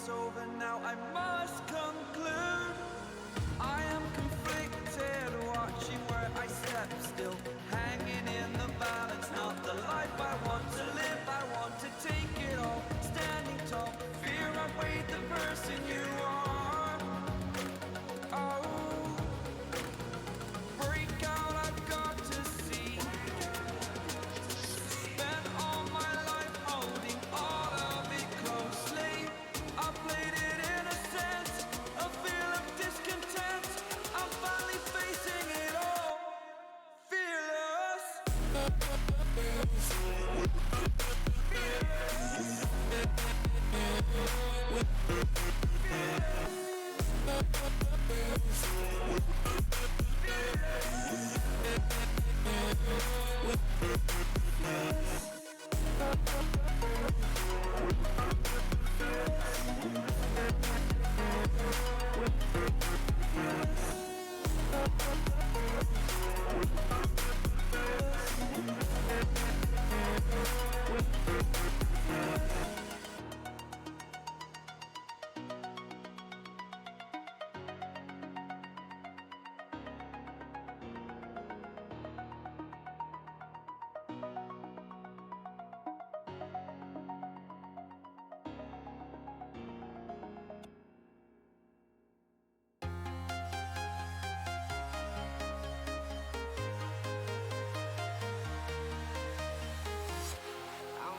it's over now, I must conclude. I am conflicted, watching where I step still, hanging in the balance, not the life I want to live. I want to take it all, standing tall, fear I weighed the person you are. Oh, break out, I've got to see. Spent all my life holding all of it closely. I played it innocent, a feel of discontent. I'm finally facing it all, fearless.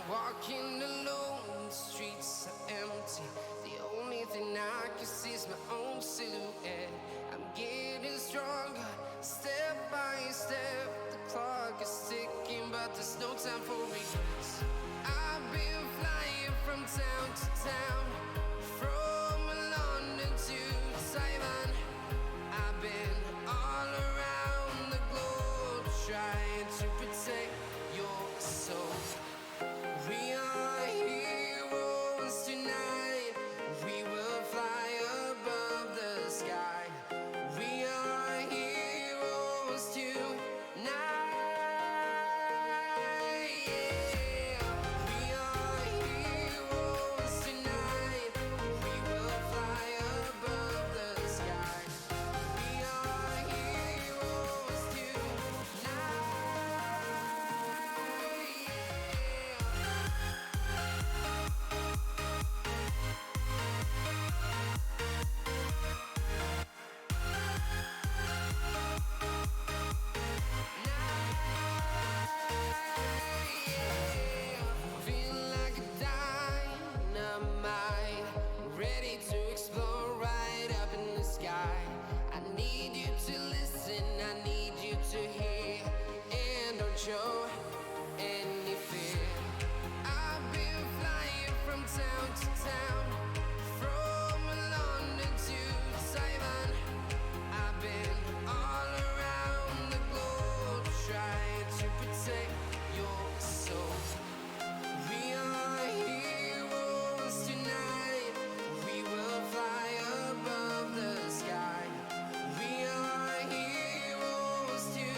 Walking alone, the streets are empty. The only thing I can see is my own silhouette. I'm getting stronger, step by step. The clock is ticking, but there's no time for regrets. I've been flying from town to town, from London to Taiwan. I've been all around the globe, trying to protect your soul. We are heroes tonight. We will fly above the sky. We are heroes tonight. Yeah. We are heroes tonight. We will fly above the sky. We are heroes tonight. Show any fear. I've been flying from town to town, from London to Taiwan. I've been all around the globe, trying to protect your soul. We are heroes tonight. We will fly above the sky. We are heroes tonight.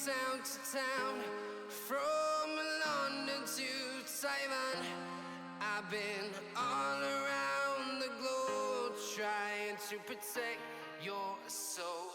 Town to town, from London to Taiwan. I've been all around the globe, trying to protect your soul.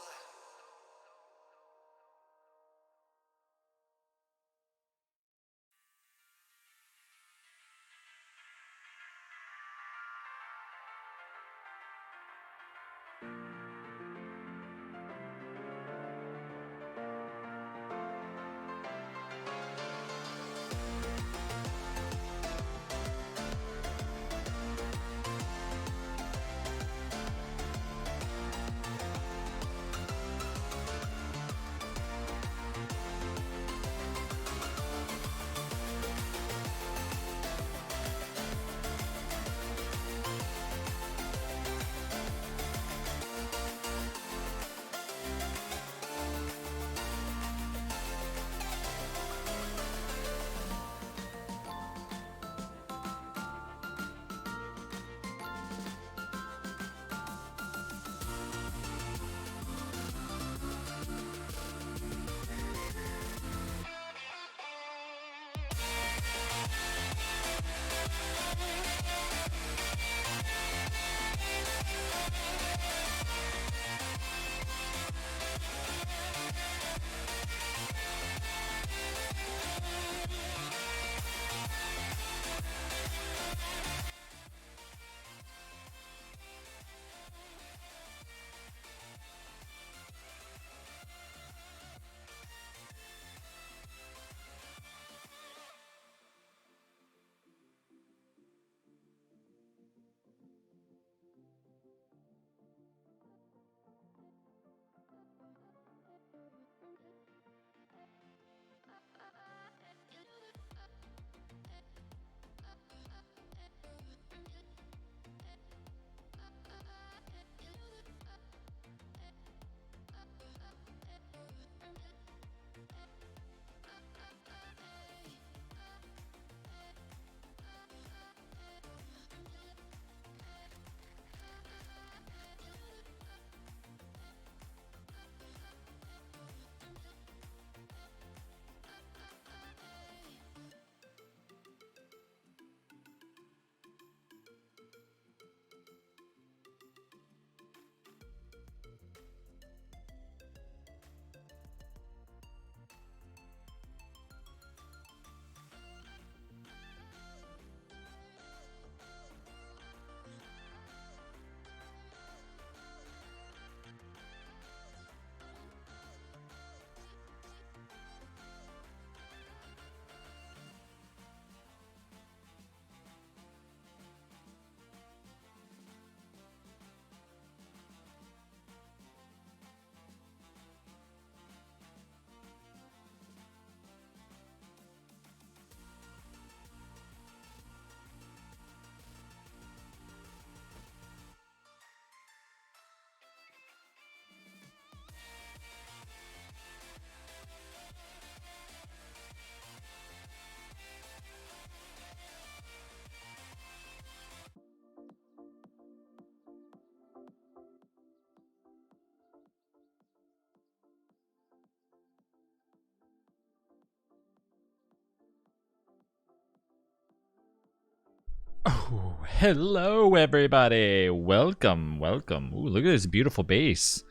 Ooh, hello everybody. Welcome. Ooh, look at this beautiful base.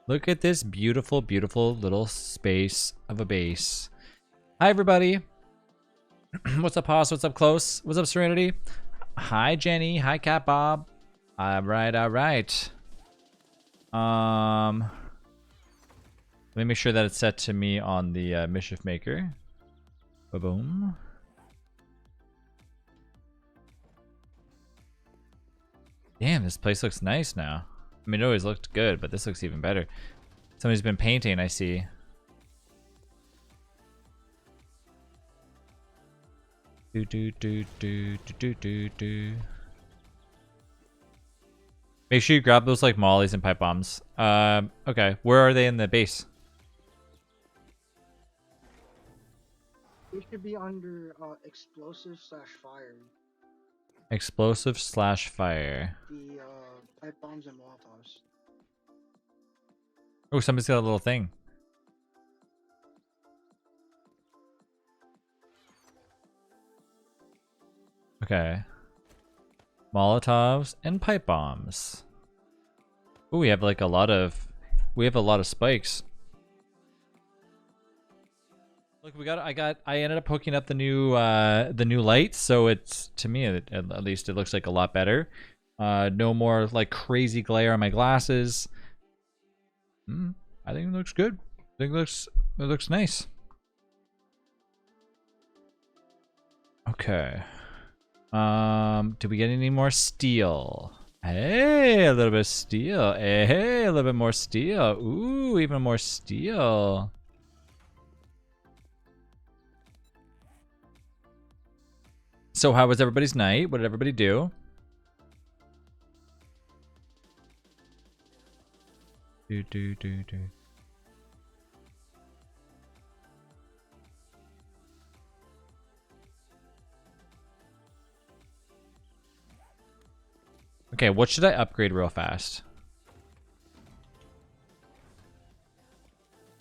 Look at this beautiful little space of a base. Hi everybody. What's up, Haas? What's up, Close? What's up, Serenity? Hi, Jenny. Hi, Cat Bob. All right. Let me make sure that it's set to me on the Mischief Maker. Ba-boom. Damn, this place looks nice now. I mean, it always looked good, but this looks even better. Somebody's been painting, I see. Do. Make sure you grab those like mollies and pipe bombs. Okay, where are they in the base? They should be under explosive/fire. Explosive/fire. The pipe bombs and molotovs. Oh, somebody's got a little thing. Okay. Molotovs and pipe bombs. Oh, we have like a lot of spikes. Look, I ended up hooking up the new light, so it's, to me at least, it looks like a lot better. No more like crazy glare on my glasses. I think it looks good. I think it looks nice. Okay. Do we get any more steel? Hey, a little bit of steel. Hey, a little bit more steel. Ooh, even more steel. So how was everybody's night? What did everybody do? Do. Okay, what should I upgrade real fast?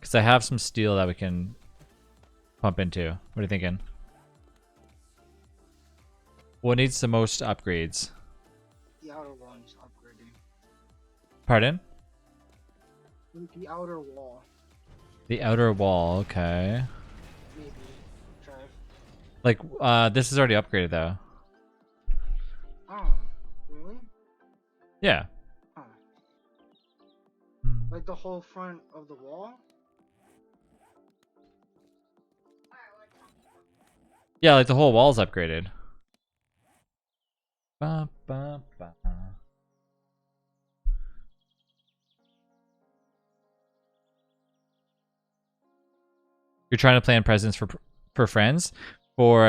Because I have some steel that we can pump into. What are you thinking? What needs the most upgrades? The outer wall is upgrading. Pardon? The outer wall. The outer wall, okay. Maybe. Try. Like, this is already upgraded though. Oh, really? Yeah. Huh. Like the whole front of the wall? Yeah, like the whole wall's upgraded. Ba, ba, ba. You're trying to plan presents for friends? For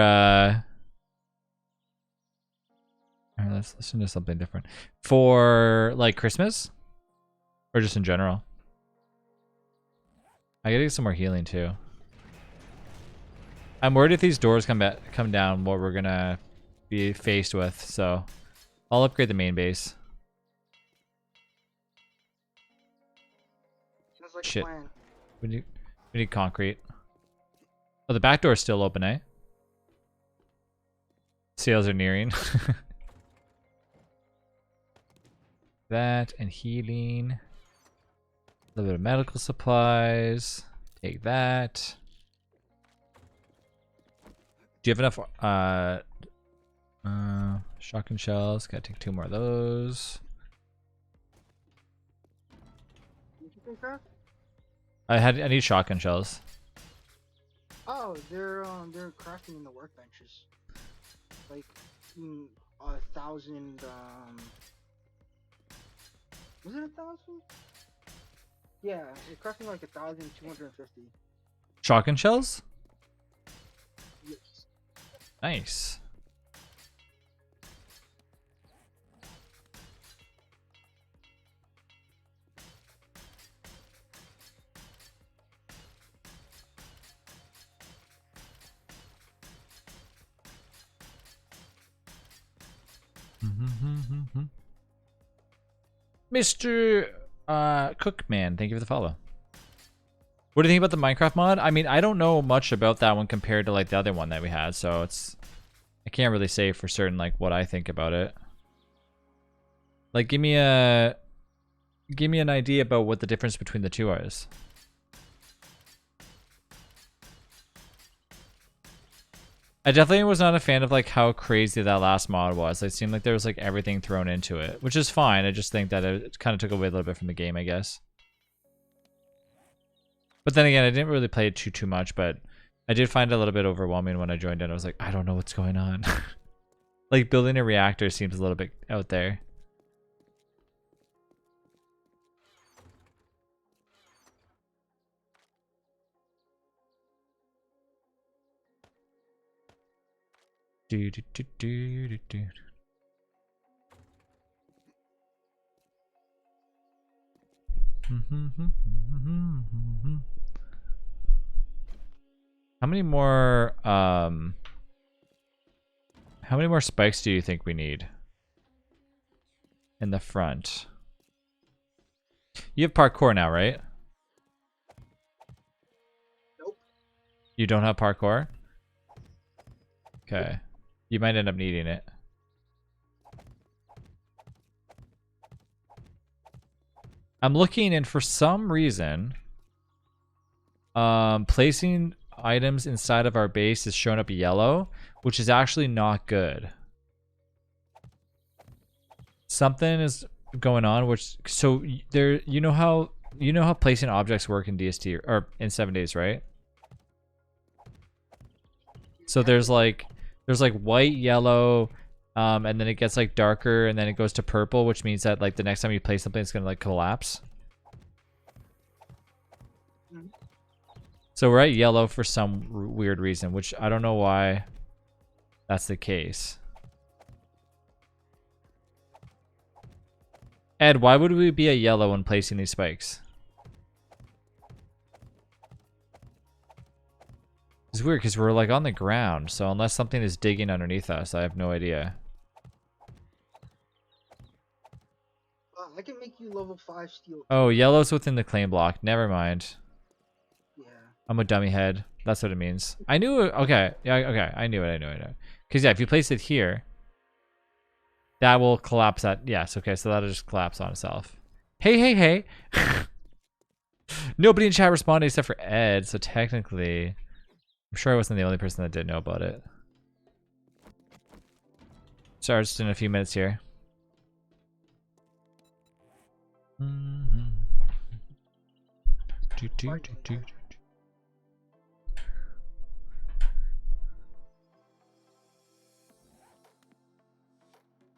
let's listen to something different. For like Christmas? Or just in general? I gotta get some more healing too. I'm worried if these doors come down, what we're gonna be faced with, so I'll upgrade the main base. Sounds like Shit. a plan. We need concrete. Oh, the back door is still open, eh? Sales are nearing. That and healing. A little bit of medical supplies. Take that. Do you have enough shotgun shells? Gotta take 2 more of those. Did you think that? I need shotgun shells. Oh, they're crafting in the workbenches. Like 1,000. Was it 1,000? Yeah, they're crafting like 1,250. Shotgun shells? Yes. Nice. Mr. Cookman, thank you for the follow. What do you think about the Minecraft mod? I mean, I don't know much about that one compared to like the other one that we had, so it's I can't really say for certain like what I think about it. Like give me an idea about what the difference between the two is. I definitely was not a fan of like how crazy that last mod was. It seemed like there was like everything thrown into it, which is fine. I just think that it kind of took away a little bit from the game, I guess. But then again, I didn't really play it too much, but I did find it a little bit overwhelming when I joined in. I was like, I don't know what's going on. Like building a reactor seems a little bit out there. Do do do do do do. How many more spikes do you think we need in the front? You have parkour now, right? Nope. You don't have parkour? Okay. You might end up needing it. I'm looking, and for some reason, placing items inside of our base is showing up yellow, which is actually not good. Something is going on, which so there. You know how placing objects work in DST or in 7 days, right? So there's like white, yellow, and then it gets like darker, and then it goes to purple, which means that like the next time you play something, it's gonna like collapse. So we're at yellow for some weird reason, which I don't know why that's the case. Ed, why would we be at yellow when placing these spikes? It's weird because we're like on the ground, so unless something is digging underneath us, I have no idea. I can make you level 5 steel. Oh, yellow's within the claim block. Never mind. Yeah. I'm a dummy head. That's what it means. I knew it. Okay. Yeah, okay. I knew it. Because yeah, if you place it here, that will collapse that. Yes, okay, so that'll just collapse on itself. Hey. Nobody in chat responded except for Ed, so technically I'm sure I wasn't the only person that didn't know about it. Starts in a few minutes here.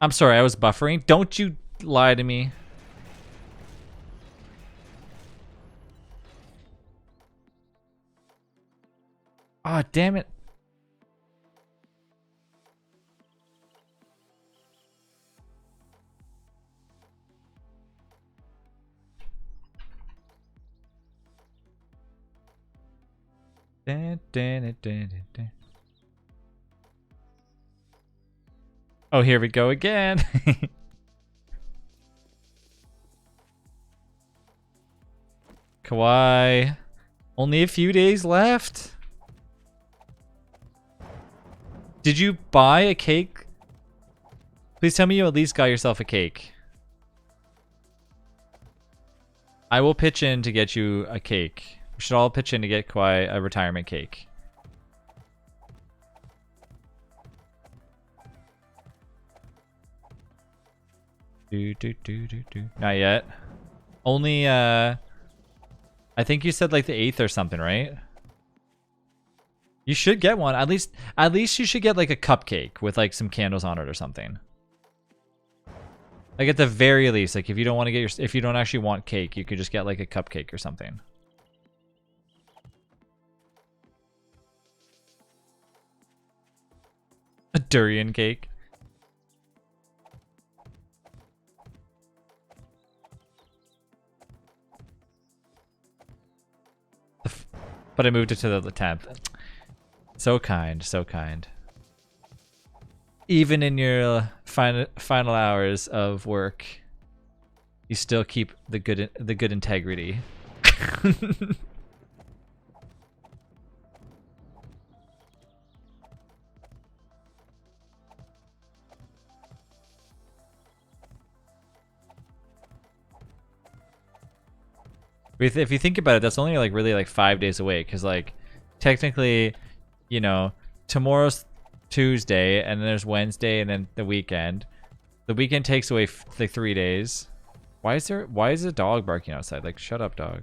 I'm sorry, I was buffering. Don't you lie to me. Ah, oh, damn it. Oh, here we go again. Kawaii. Only a few days left. Did you buy a cake? Please tell me you at least got yourself a cake. I will pitch in to get you a cake. We should all pitch in to get Kawaii a retirement cake. Not yet. Only I think you said like the 8th or something, right? You should get one. At least you should get like a cupcake with like some candles on it or something. Like at the very least, like if you don't want to get if you don't actually want cake, you could just get like a cupcake or something. A durian cake. But I moved it to the 10th. So kind, so kind. Even in your final hours of work, you still keep the good integrity. If you think about it, that's only like really like 5 days away. Because like technically, you know, tomorrow's Tuesday, and then there's Wednesday, and then the weekend. The weekend takes away like 3 days. Why is a dog barking outside? Like, shut up, dog.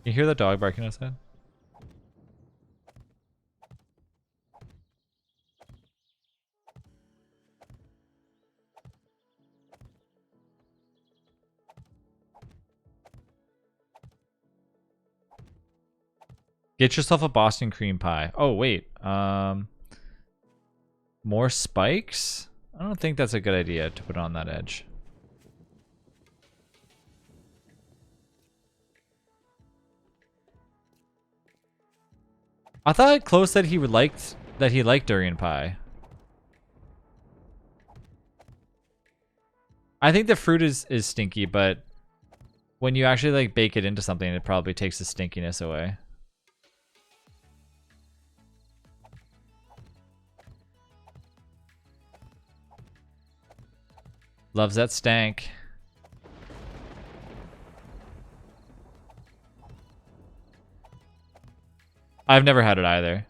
You hear the dog barking outside? Get yourself a Boston cream pie. Oh, wait. More spikes? I don't think that's a good idea to put on that edge. I thought Chloe said he liked durian pie. I think the fruit is stinky, but when you actually like bake it into something, it probably takes the stinkiness away. Loves that stank. I've never had it either.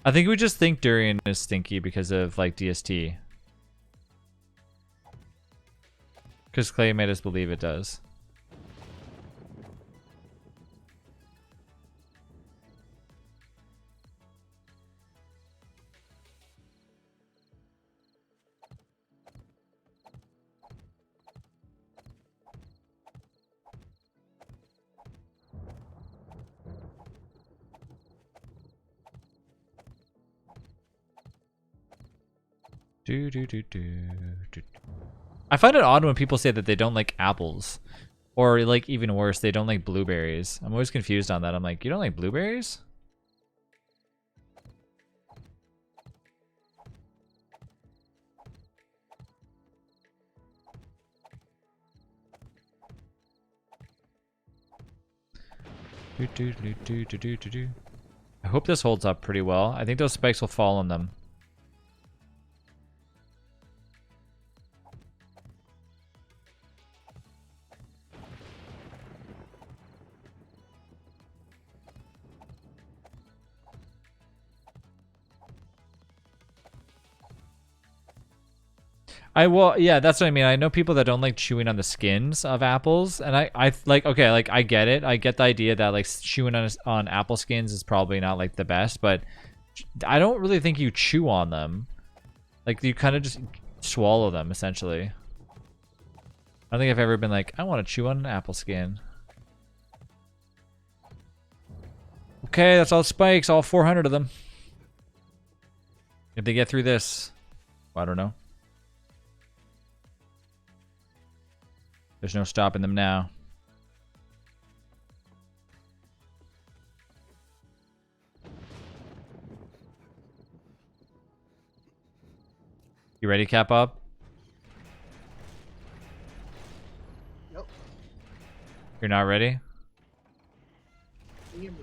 I think we just think durian is stinky because of like DST. Because Clay made us believe it does. I find it odd when people say that they don't like apples. Or like even worse, they don't like blueberries. I'm always confused on that. I'm like, you don't like blueberries? I hope this holds up pretty well. I think those spikes will fall on them. Yeah, that's what I mean. I know people that don't like chewing on the skins of apples, and I like, okay, like I get it. I get the idea that like chewing on apple skins is probably not like the best, but I don't really think you chew on them. Like you kind of just swallow them essentially. I don't think I've ever been like, I want to chew on an apple skin. Okay, that's all spikes, all 400 of them. If they get through this, I don't know. There's no stopping them now. You ready, Cap Up? Nope. You're not ready? I am ready.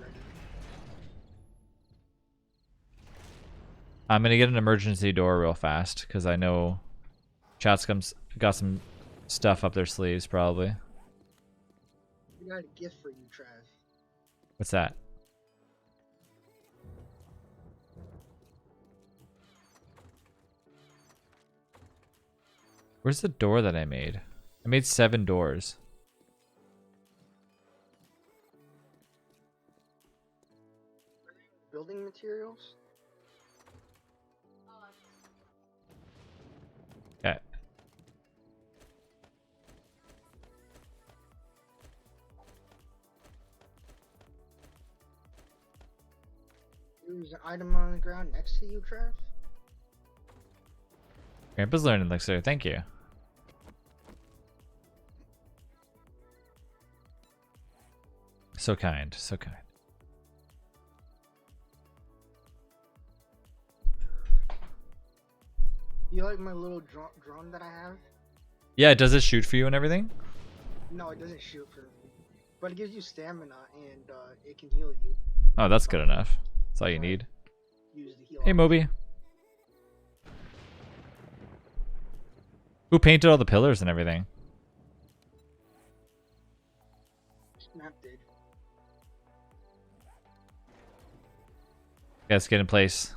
I'm gonna get an emergency door real fast because I know chat's got some stuff up their sleeves probably. We got a gift for you, Trav. What's that? Where's the door that I made? I made 7 doors. Building materials? Okay. There's an item on the ground next to you, Trav. Grandpa's learning elixir, thank you. So kind, so kind. You like my little drone that I have? Yeah, does it shoot for you and everything? No, it doesn't shoot for me, but it gives you stamina and it can heal you. Oh, that's good enough. That's all you need. Use the heal. Hey, Moby. Who painted all the pillars and everything? Snap did. Yeah, let's get in place.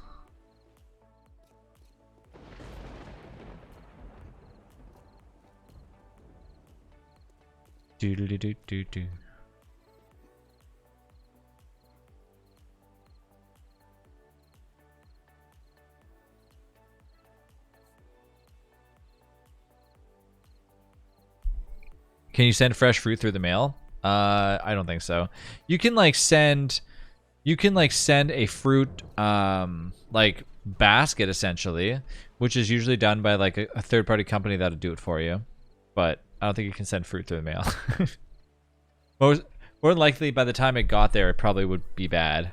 Do do do do do do. Can you send fresh fruit through the mail? I don't think so. You can like send a fruit like basket essentially, which is usually done by like a third-party company that'll do it for you. But I don't think you can send fruit through the mail. More likely by the time it got there, it probably would be bad.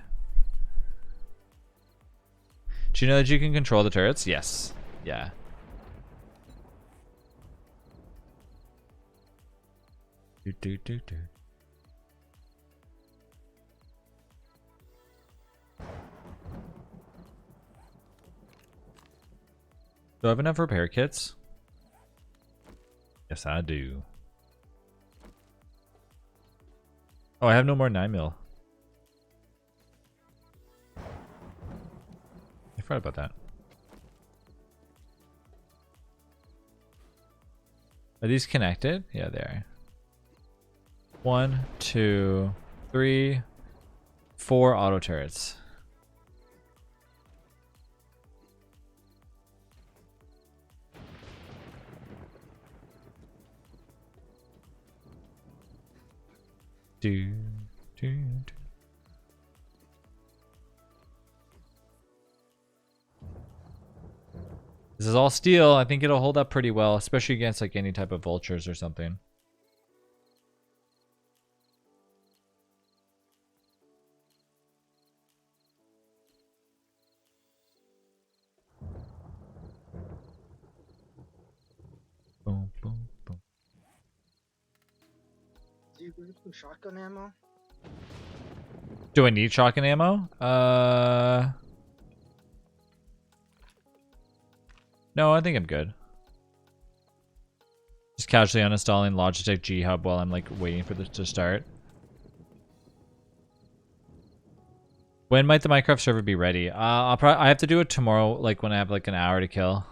Do you know that you can control the turrets? Yes. Yeah. Do, do, do, do. Do I have enough repair kits? Yes, I do. Oh, I have no more 9mm. I forgot about that. Are these connected? Yeah, they are. 1, 2, 3, 4 auto turrets. Do, do, do. This is all steel. I think it'll hold up pretty well, especially against like any type of vultures or something. Boom, boom, boom. Do you grab some shotgun ammo? Do I need shotgun ammo? No, I think I'm good. Just casually uninstalling Logitech G Hub while I'm like waiting for this to start. When might the Minecraft server be ready? I have to do it tomorrow, like when I have like an hour to kill.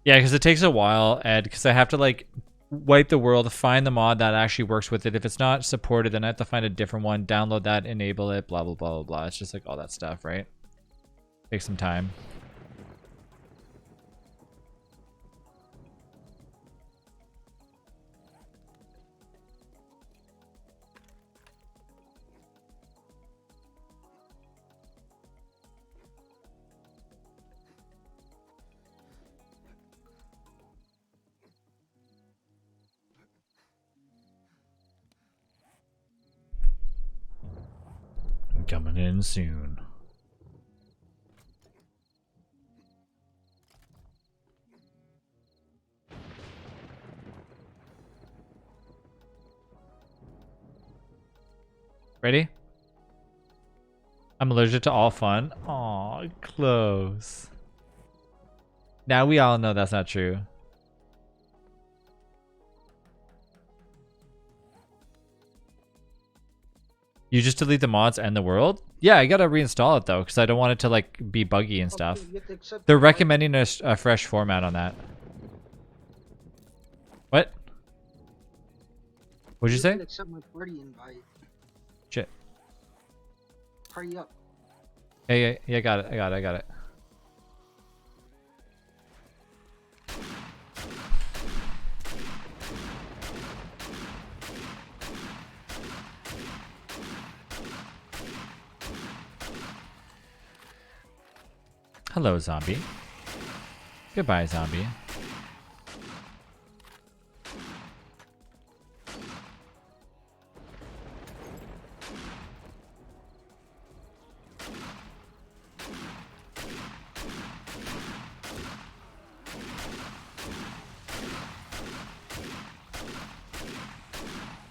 Yeah, because it takes a while, Ed, because I have to like wipe the world, find the mod that actually works with it. If it's not supported, then I have to find a different one, download that, enable it, blah, blah, blah, blah, blah. It's just like all that stuff, right? Takes some time. Coming in soon. Ready? I'm allergic to all fun. Aw, close. Now we all know that's not true. You just delete the mods and the world? Yeah, I gotta reinstall it though, because I don't want it to like be buggy and stuff. Okay, you have to accept They're the invite. recommending a fresh format on that. What? What'd you say? have to accept my party invite. Shit. Hurry up. Yeah, got it. I got it. Hello, zombie. Goodbye, zombie.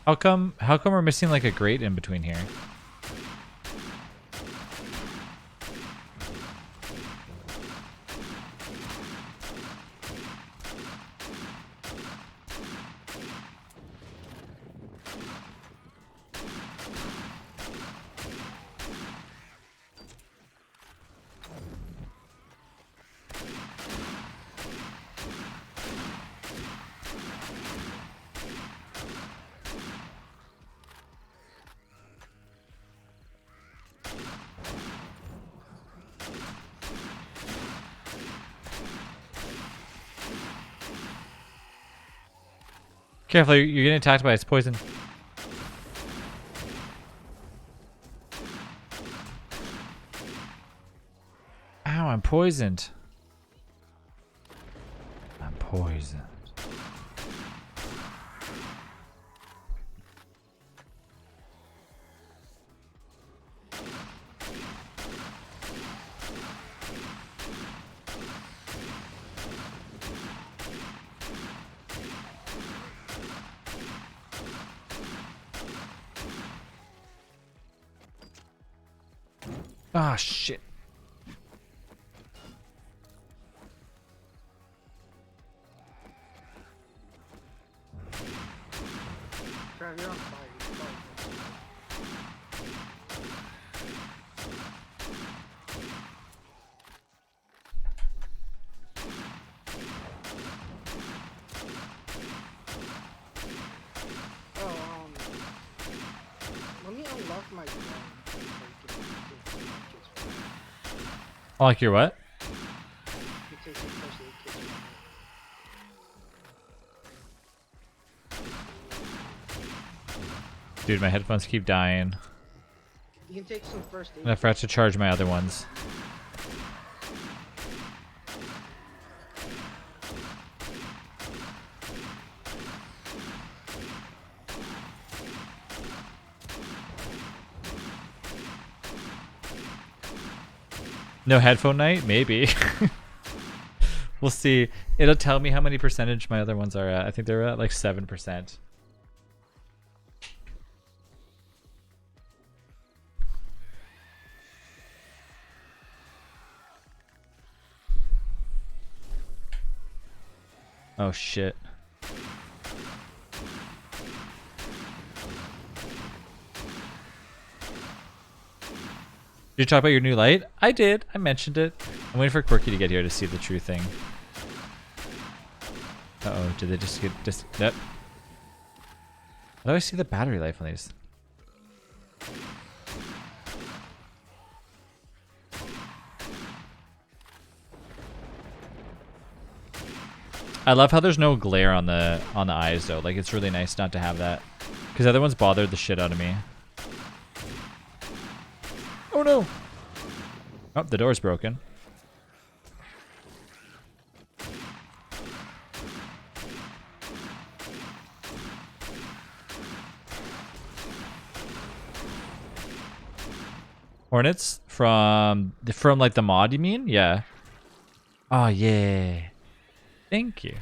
How come we're missing like a grate in between here? Careful, you're getting attacked by its poison. Ow, I'm poisoned. I'm poisoned. Ah, shit. Trav, you're on fire. Oh, let me unlock my gun. I like your what? You take some first aid kits from it. Dude, my headphones keep dying. You can take some first aid. And I forgot to charge my other ones. No headphone night? Maybe. We'll see. It'll tell me how many percentage my other ones are at. I think they're at like 7%. Oh shit. Did you talk about your new light? I did. I mentioned it. I'm waiting for Quirky to get here to see the true thing. Uh-oh, did they just get yep. How do I see the battery life on these? I love how there's no glare on the eyes though. Like it's really nice not to have that. Because the other ones bothered the shit out of me. Oh no! Oh, the door's broken. Hornets from like the mod, you mean? Yeah. Oh yeah. Thank you.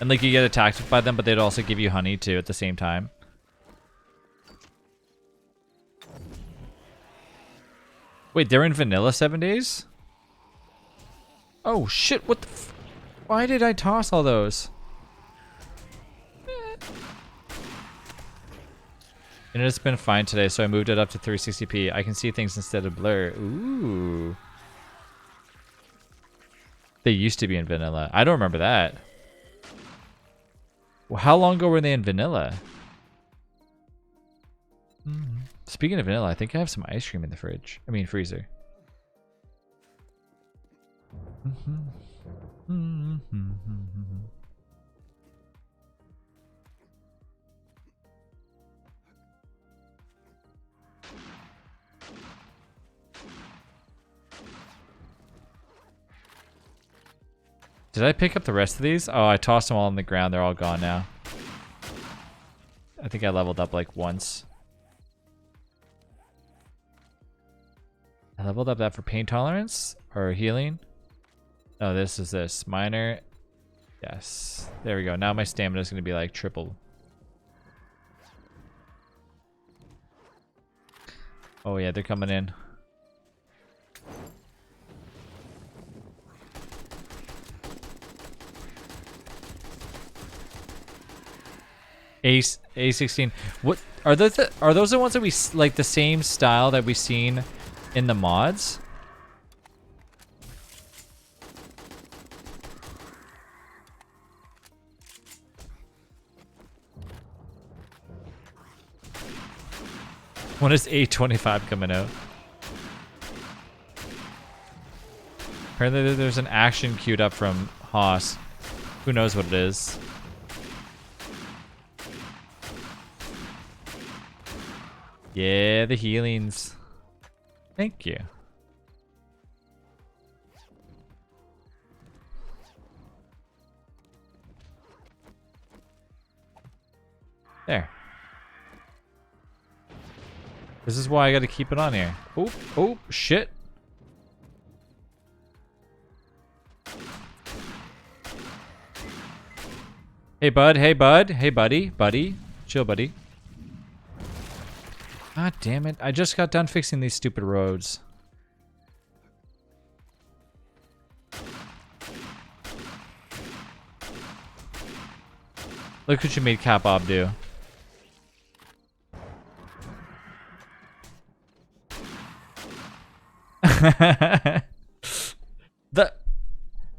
And like you get attacked by them, but they'd also give you honey too at the same time. Wait, they're in vanilla 7 days? Oh shit, what the f— why did I toss all those? And it's been fine today, so I moved it up to 360p. I can see things instead of blur. Ooh. They used to be in vanilla. I don't remember that. Well, how long ago were they in vanilla? Speaking of vanilla, I think I have some ice cream in the fridge. I mean, freezer. Did I pick up the rest of these? Oh, I tossed them all on the ground. They're all gone now. I think I leveled up like once. I leveled up that for pain tolerance or healing. No, this is this. Minor. Yes. There we go. Now my stamina is going to be like triple. Oh yeah, they're coming in. A16. What are those? Are those the ones that we like? The same style that we seen in the mods? When is A25 coming out? Apparently there's an action queued up from Haas. Who knows what it is? Yeah, the healings. Thank you. There. This is why I gotta keep it on here. Oh, oh, shit. Hey, bud. Hey, bud. Hey, buddy. Buddy. Chill, buddy. God damn it. I just got done fixing these stupid roads. Look what you made Cap Bob do.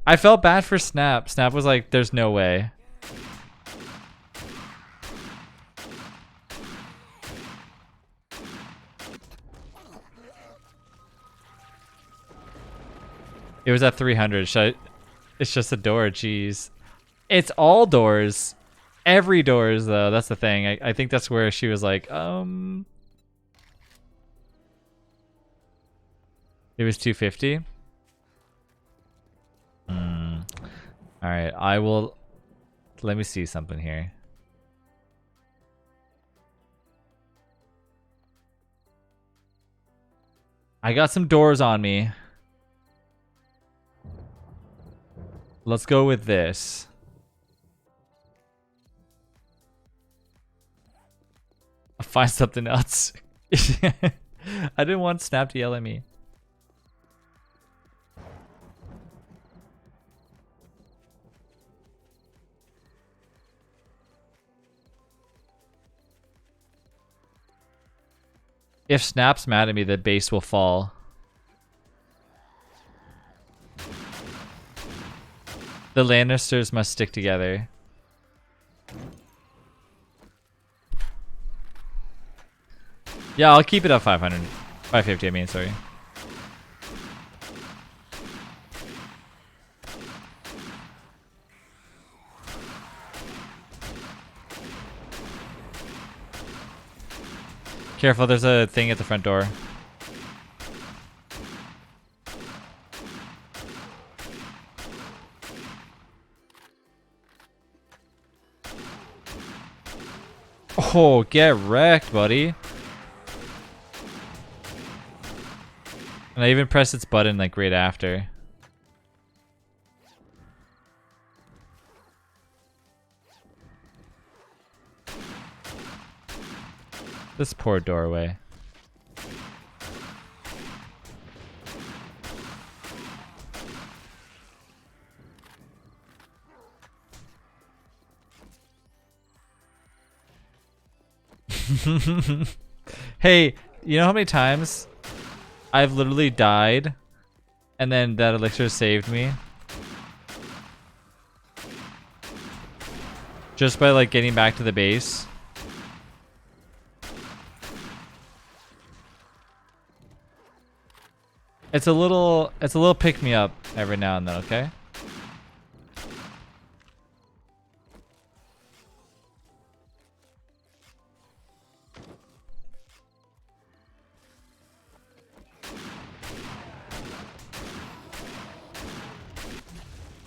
I felt bad for Snap. Snap was like, there's no way. It was at 300. It's just a door, jeez. It's all doors. Every doors, though. That's the thing. I think that's where she was like, It was 250? Alright, I will... Let me see something here. I got some doors on me. Let's go with this. I'll find something else. I didn't want Snap to yell at me. If Snap's mad at me, the base will fall. The Lannisters must stick together. Yeah, I'll keep it at 500. 550, I mean, sorry. Careful, there's a thing at the front door. Oh, get wrecked, buddy. And I even pressed its button like right after. This poor doorway. Hey, you know how many times I've literally died and then that elixir saved me? Just by like getting back to the base. It's a little pick me up every now and then, okay?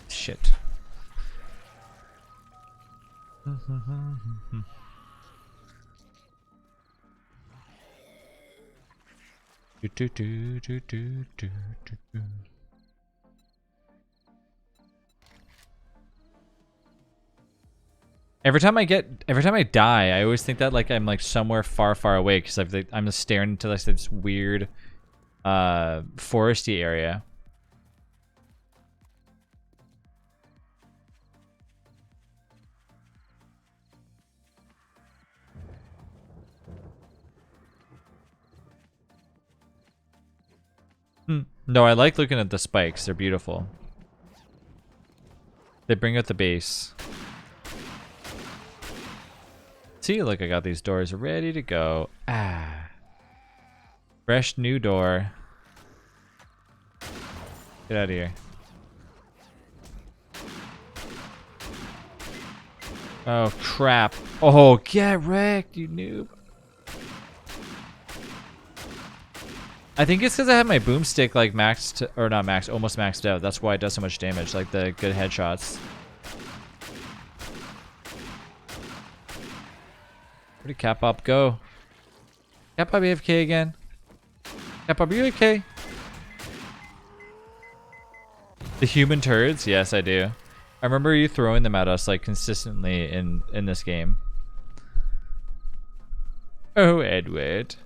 Shit. Every time I die, I always think that like I'm like somewhere far away because I'm just staring into like this weird foresty area. No, I like looking at the spikes. They're beautiful. They bring out the base. See, look, I got these doors ready to go. Ah. Fresh new door. Get out of here. Oh, crap. Oh, get wrecked, you noob. I think it's because I have my boomstick like maxed, or not maxed, almost maxed out. That's why it does so much damage, like the good headshots. Where did Cap-Op go? Cap-Op AFK again? Cap-Op, are you okay? The human turds? Yes, I do. I remember you throwing them at us like consistently in this game. Oh, Edward.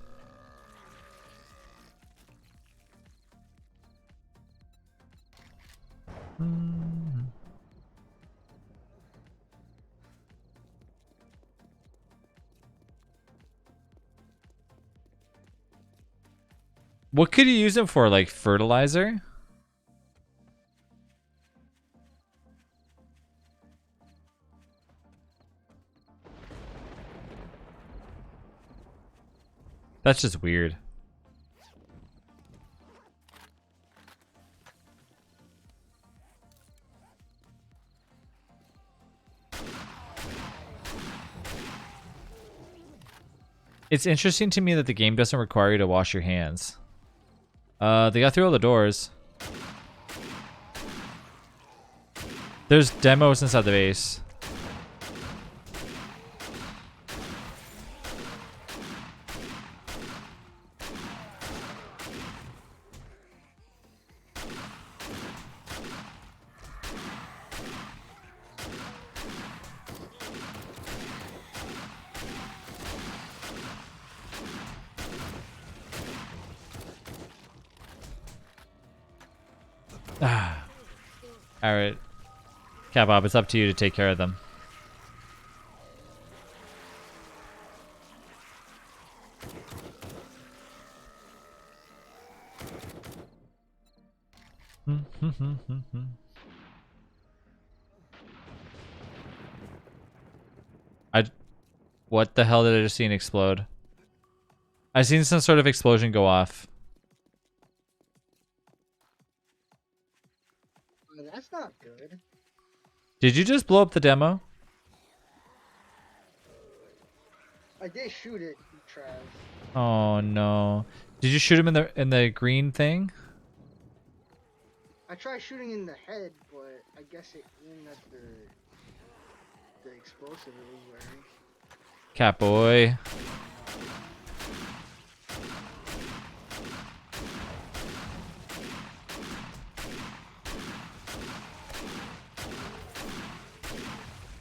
What could you use them for? Like fertilizer? That's just weird. It's interesting to me that the game doesn't require you to wash your hands. They got through all the doors. There's demos inside the base. Alright. Cap-Op, it's up to you to take care of them. What the hell did I just see explode? I seen some sort of explosion go off. That's not good. Did you just blow up the demo? I did shoot it, you trash. Oh no. Did you shoot him in the green thing? I tried shooting in the head, but I guess it aimed at the explosive it was wearing. Cat boy.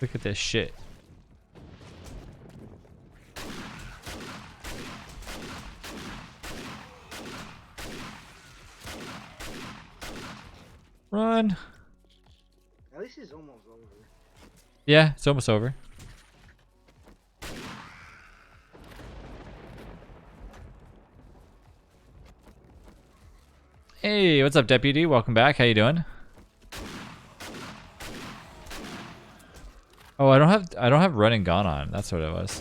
Look at this shit. Run. At least it's almost over. Yeah, it's almost over. Hey, what's up, Deputy? Welcome back. How you doing? Oh, I don't have run and gun on. That's what it was.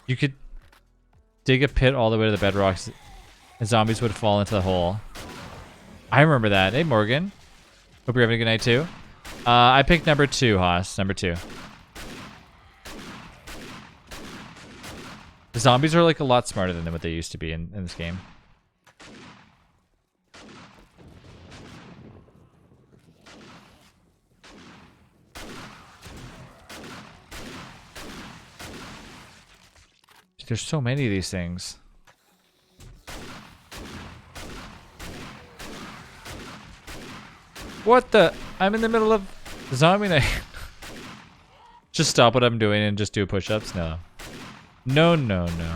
You could dig a pit all the way to the bedrocks and zombies would fall into the hole. I remember that. Hey, Morgan. Hope you're having a good night, too. I picked number 2, Haas. Number 2. The zombies are like a lot smarter than what they used to be in this game. There's so many of these things. What the? I'm in the middle of zombie night. Just stop what I'm doing and just do push-ups? No. No, no, no.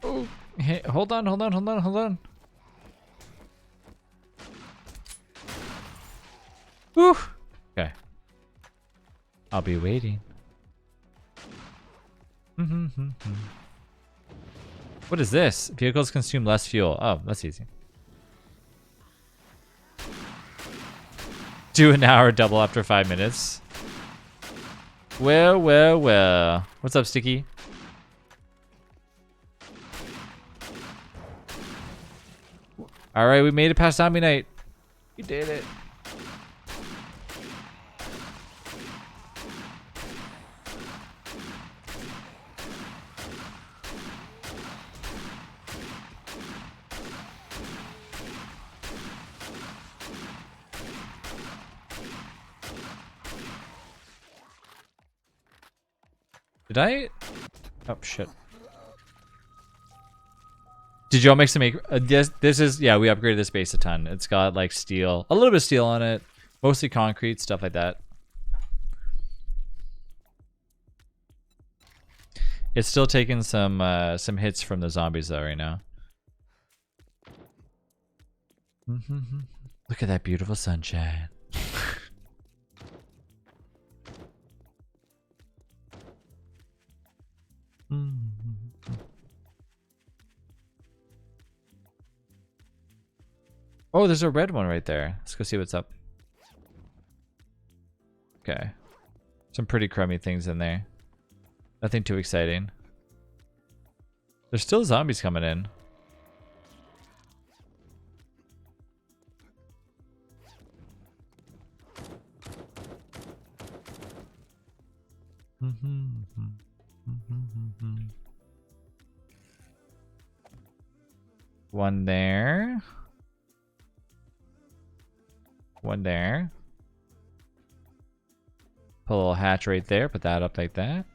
Oh, hey, hold on, hold on, hold on, hold on. Whew. Okay. I'll be waiting. What is this? Vehicles consume less fuel. Oh, that's easy. Do an hour double after 5 minutes. Well, well, well. What's up, Sticky? All right, we made it past zombie night. We did it. Did I? Oh shit. Did y'all make some? This is, yeah. We upgraded this base a ton. It's got like steel, a little bit of steel on it, mostly concrete, stuff like that. It's still taking some hits from the zombies though right now. Look at that beautiful sunshine. Oh, there's a red one right there. Let's go see what's up. Okay. Some pretty crummy things in there. Nothing too exciting. There's still zombies coming in. One there. One there. Put a little hatch right there. Put that up like that.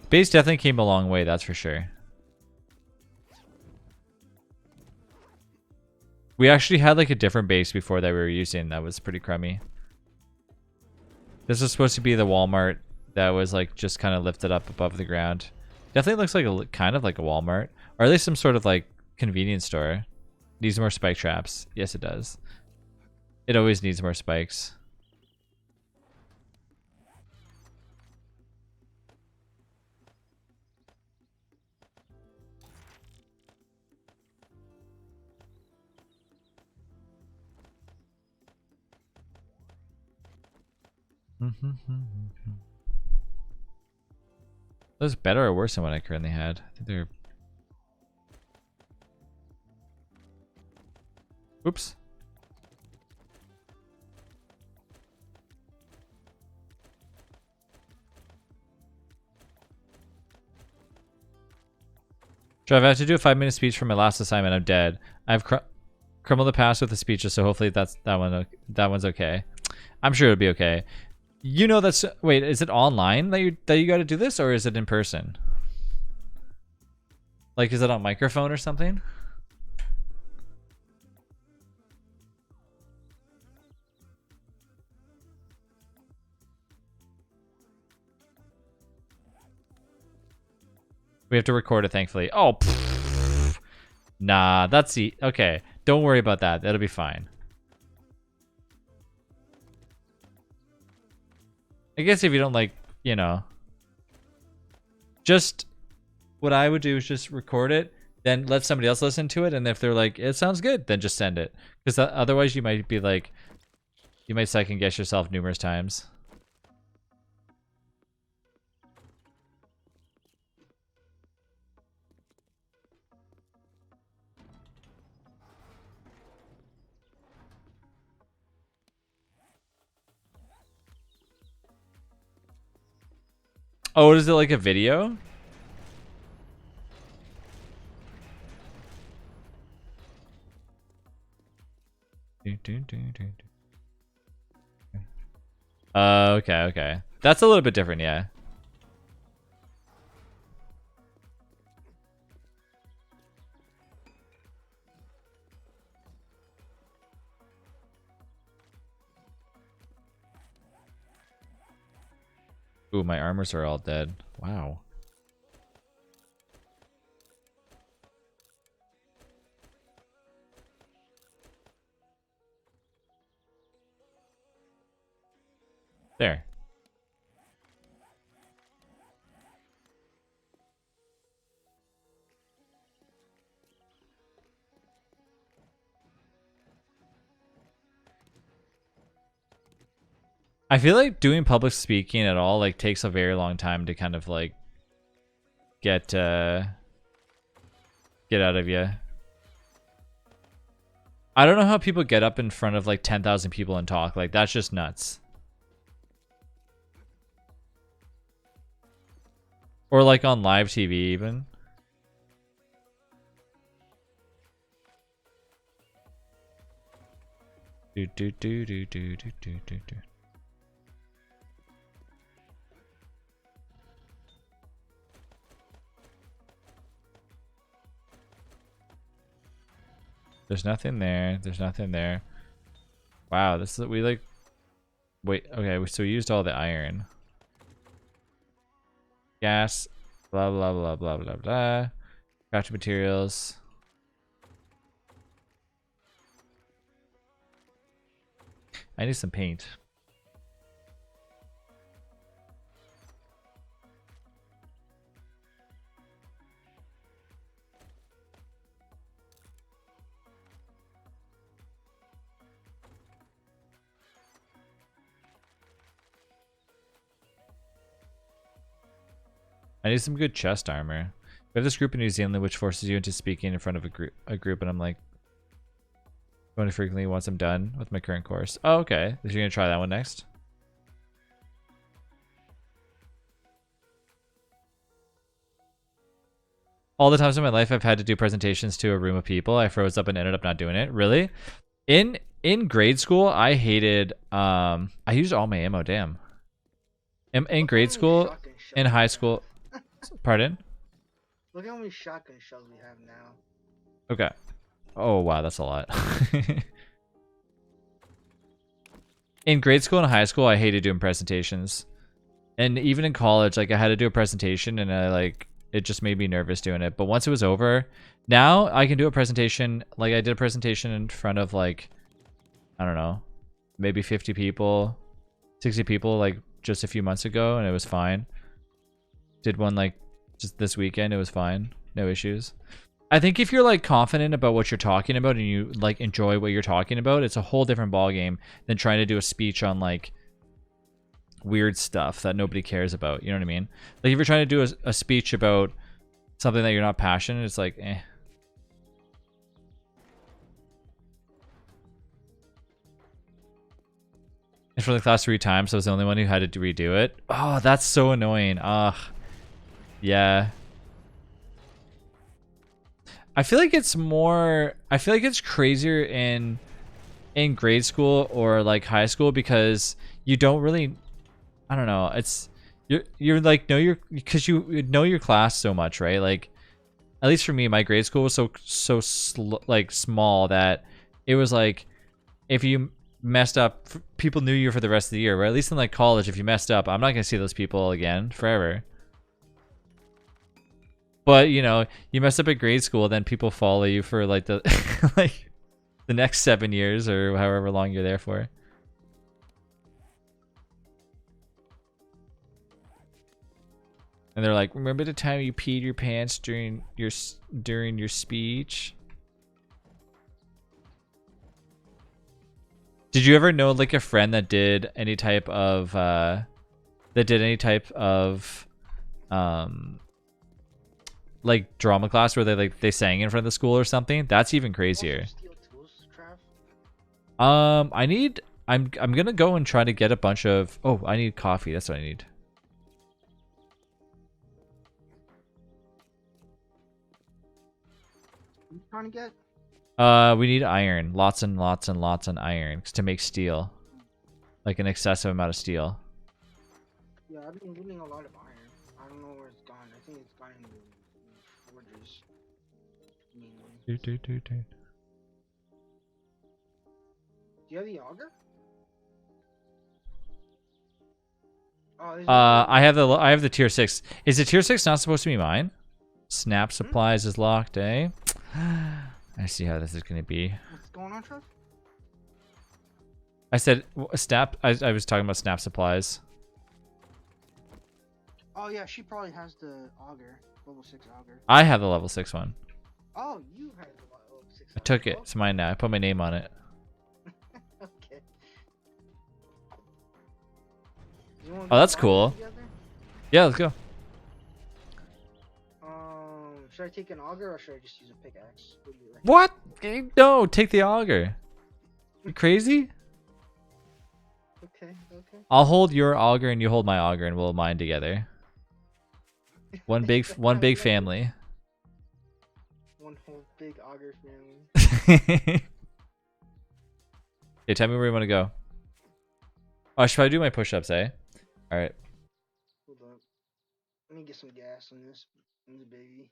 Base definitely came a long way, that's for sure. We actually had like a different base before that we were using that was pretty crummy. This was supposed to be the Walmart that was like just kind of lifted up above the ground. Definitely looks like a kind of like a Walmart, or at least some sort of like convenience store. Needs more spike traps. Yes, it does. It always needs more spikes. Those better or worse than what I currently had? I think they're... Oops. Trev, I have to do a 5-minute speech for my last assignment. I'm dead. I've crumbled the past with the speeches, so hopefully that one's okay. I'm sure it'll be okay. You know that's... Wait, is it online that you got to do this, or is it in person? Like, is it on microphone or something? We have to record it, thankfully. Oh, pfft. Nah, that's the... Okay, don't worry about that. That'll be fine. I guess if you don't like, you know, just what I would do is just record it, then let somebody else listen to it, and if they're like, it sounds good, then just send it. Because otherwise you might be like, You might second guess yourself numerous times. Oh, is it like a video? Okay, okay. That's a little bit different, yeah. Ooh, my armors are all dead. Wow. There. I feel like doing public speaking at all like takes a very long time to kind of like get out of you. I don't know how people get up in front of like 10,000 people and talk. Like that's just nuts. Or like on live TV even. Do do do do do do do do do. There's nothing there. There's nothing there. Wow, this is we like. Wait, okay, so we used all the iron. Gas, blah blah blah blah blah blah. Crafting materials. I need some paint. I need some good chest armor. We have this group in New Zealand which forces you into speaking in front of a group, and I'm like going to frequently once I'm done with my current course. Oh, okay. So you're gonna try that one next? All the times in my life I've had to do presentations to a room of people, I froze up and ended up not doing it. Really? In grade school, I hated I used all my ammo, damn. In grade school, in high school. Pardon? Look how many shotgun shells we have now. Okay. Oh wow, that's a lot. In grade school and high school, I hated doing presentations. And even in college, like I had to do a presentation and it just made me nervous doing it. But once it was over, now I can do a presentation. Like I did a presentation in front of like, I don't know, maybe 50 people, 60 people like just a few months ago, and it was fine. Did one like just this weekend, it was fine. No issues. I think if you're like confident about what you're talking about and you like enjoy what you're talking about, it's a whole different ballgame than trying to do a speech on like weird stuff that nobody cares about. You know what I mean? Like if you're trying to do a speech about something that you're not passionate, it's like, eh. And for the class 3 times, I was the only one who had to redo it. Oh, that's so annoying. Ugh. Yeah. I feel like it's crazier in grade school or like high school because you don't really, I don't know, it's you're like because you know your class so much, right? Like at least for me, my grade school was so like small that it was like if you messed up, people knew you for the rest of the year. Or at least in like college, if you messed up, I'm not gonna see those people again forever. But you know, you mess up at grade school, then people follow you for like the like the next 7 years or however long you're there for. And they're like, "Remember the time you peed your pants during your speech?" Did you ever know like a friend that did any type of like drama class where they sang in front of the school or something? That's even crazier. Steel tools, Trav? I'm gonna go and try to get a bunch of. Oh, I need coffee. That's what I need. What you trying to get? We need iron. Lots and lots and lots of iron to make steel. Like an excessive amount of steel. Yeah, I've been getting a lot of iron. I don't know where it's gone. I think it's gone in the forges. Mainly. Do you have the auger? Oh, there's I have the tier 6. Is the tier 6 not supposed to be mine? Snap supplies is locked, eh? I see how this is gonna be. What's going on, Trev? I said snap. I was talking about snap supplies. Oh yeah, she probably has the auger, level 6 auger. I have the level 6 one. Oh, you have the level 6 I took it. It's mine now. I put my name on it. Okay. Oh, that's cool. Yeah, let's go. Should I take an auger or should I just use a pickaxe? What do you like? What? No, take the auger. You crazy? Okay. I'll hold your auger and you hold my auger and we'll mine together. One big family. One whole big auger family. Hey, tell me where you want to go. Oh, I should probably do my push-ups, eh? All right. Hold up. Let me get some gas on this baby.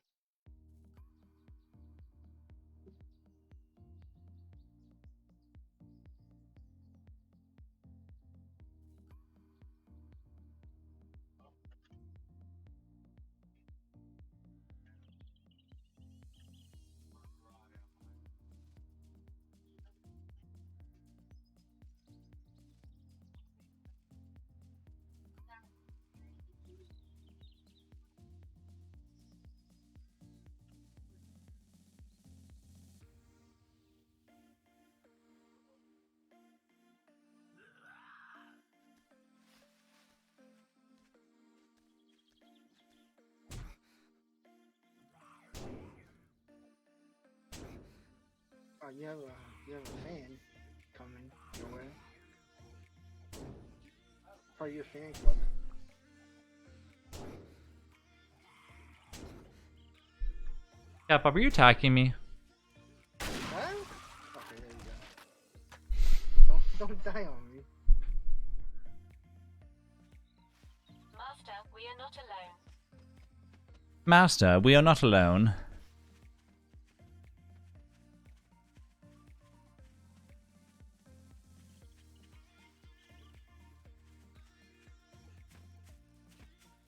Oh, you have a fan coming your way. Part of your fan club. Yeah, Pop, are you attacking me? What? Okay, there you go. Don't die on me. Master, we are not alone. Master, we are not alone.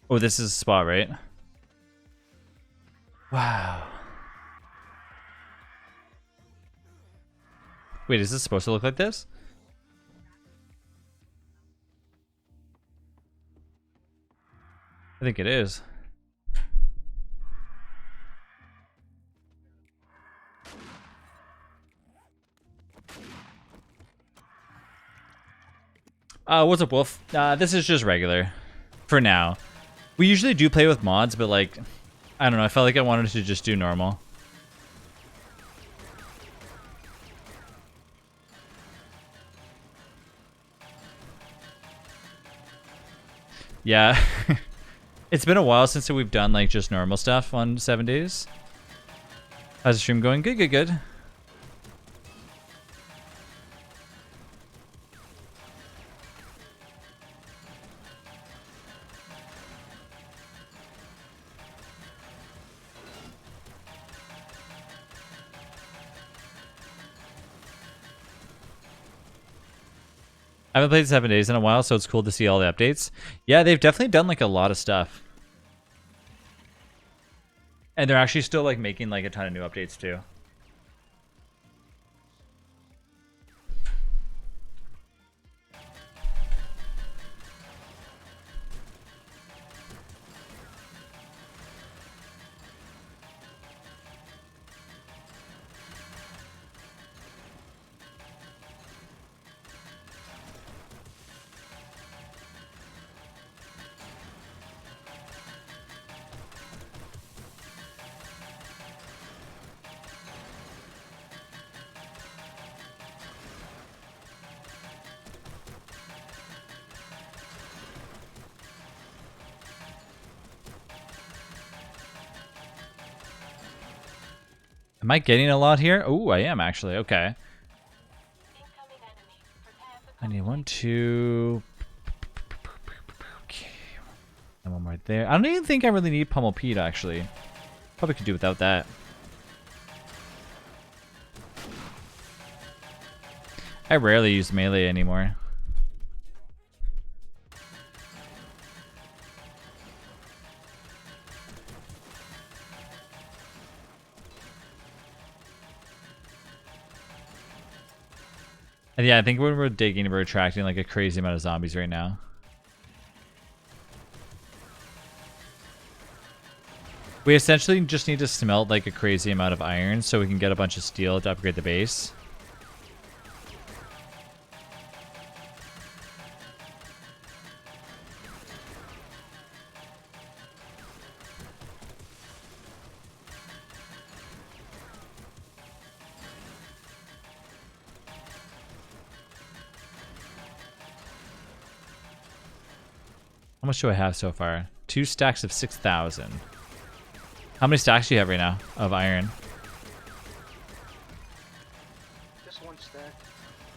Oh, this is a spot, right? Wow. Wait, is this supposed to look like this? I think it is. What's up, Wolf? This is just regular. For now. We usually do play with mods, but like, I don't know, I felt like I wanted to just do normal. Yeah. It's been a while since we've done like just normal stuff on 7 days. How's the stream going? Good, good, good. I haven't played 7 days in a while, so it's cool to see all the updates. Yeah, they've definitely done like a lot of stuff. And they're actually still like making like a ton of new updates too. Am I getting a lot here? Oh, I am actually. Okay. Incoming enemy. Prepare for I need 1, 2. Okay. And one right there. I don't even think I really need Pummel Pete, actually. Probably could do without that. I rarely use melee anymore. And yeah, I think when we're digging, we're attracting like a crazy amount of zombies right now. We essentially just need to smelt like a crazy amount of iron so we can get a bunch of steel to upgrade the base. How much do I have so far? 2 stacks of 6,000. How many stacks do you have right now of iron? Just 1 stack.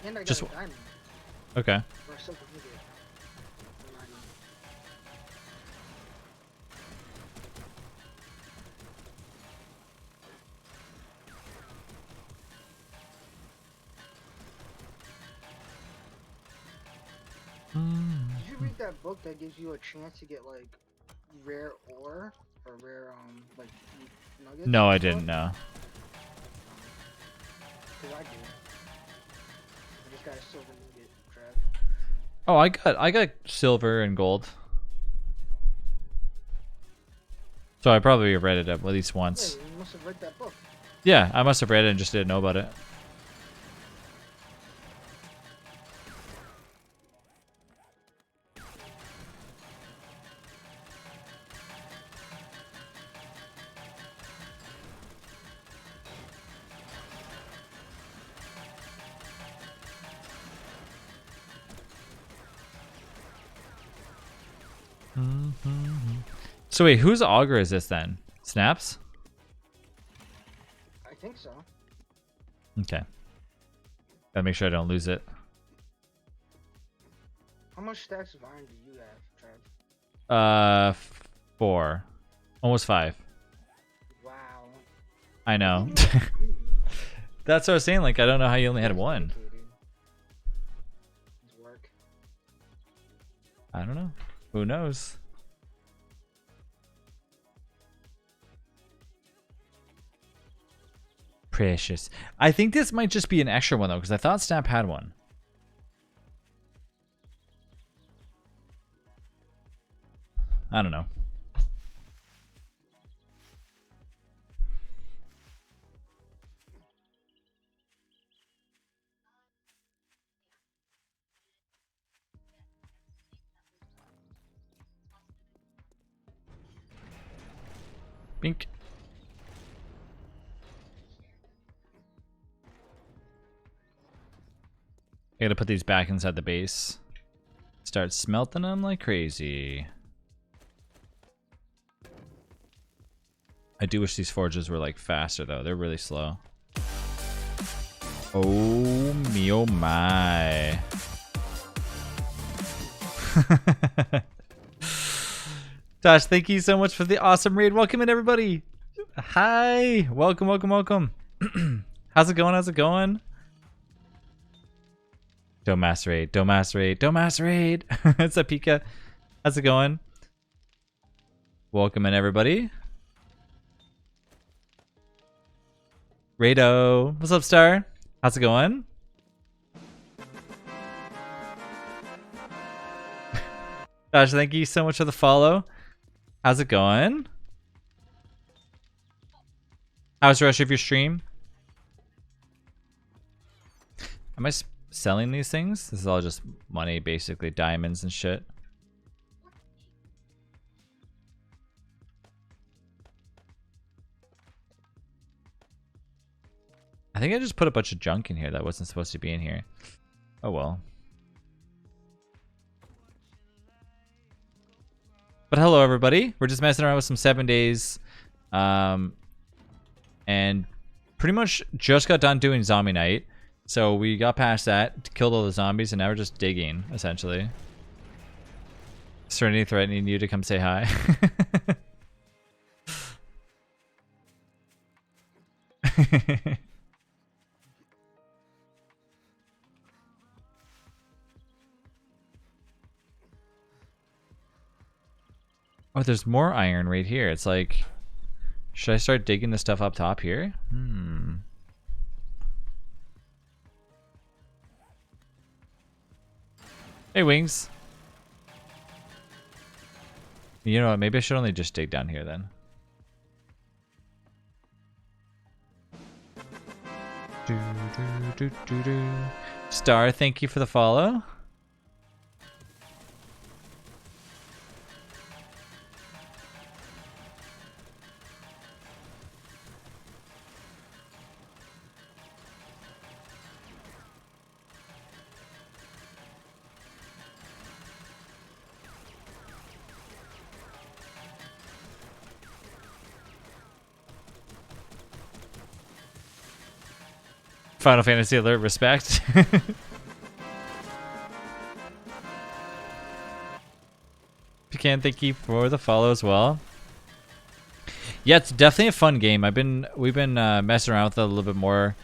And I got Just a diamond. Okay. Or a silver nugget. Did you read that book that gives you a chance to get like rare ore or rare like nuggets? No, I didn't know. Cause I do. I just got a silver nugget, Trev. Oh, I got silver and gold. So I probably read it at least once. Yeah, you must have read that book. Yeah, I must have read it and just didn't know about it. So wait, whose auger is this then? Snaps? I think so. Okay. Gotta make sure I don't lose it. How much stacks of iron do you have, Trev? 4. Almost 5. Wow. I know. You have 3. That's what I was saying, like I don't know how you only had That's 1. dedicated. It's work. I don't know. Who knows? Precious. I think this might just be an extra one though, because I thought Snap had one. I don't know. Bink. I gotta put these back inside the base. Start smelting them like crazy. I do wish these forges were like faster though. They're really slow. Oh me oh my. Josh, thank you so much for the awesome raid. Welcome in everybody. Hi. Welcome, welcome, welcome. How's it going? How's it going? Don't macerate, don't macerate, don't macerate. What's up, Pika? How's it going? Welcome in, everybody. Rado, what's up, Star? How's it going? Josh, thank you so much for the follow. How's it going? How's the rest of your stream? Am I selling these things? This is all just money, basically, diamonds and shit. I think I just put a bunch of junk in here that wasn't supposed to be in here. Oh well. But hello everybody. We're just messing around with some 7 days. And pretty much just got done doing zombie night. So we got past that, killed all the zombies, and now we're just digging, essentially. Serenity threatening you to come say hi. Oh, there's more iron right here. It's like, should I start digging the stuff up top here? Hey, Wings. You know what? Maybe I should only just dig down here then. Star, thank you for the follow. Final Fantasy alert, respect. Pecan, thank you for the follow as well. Yeah, it's definitely a fun game. We've been messing around with it a little bit more.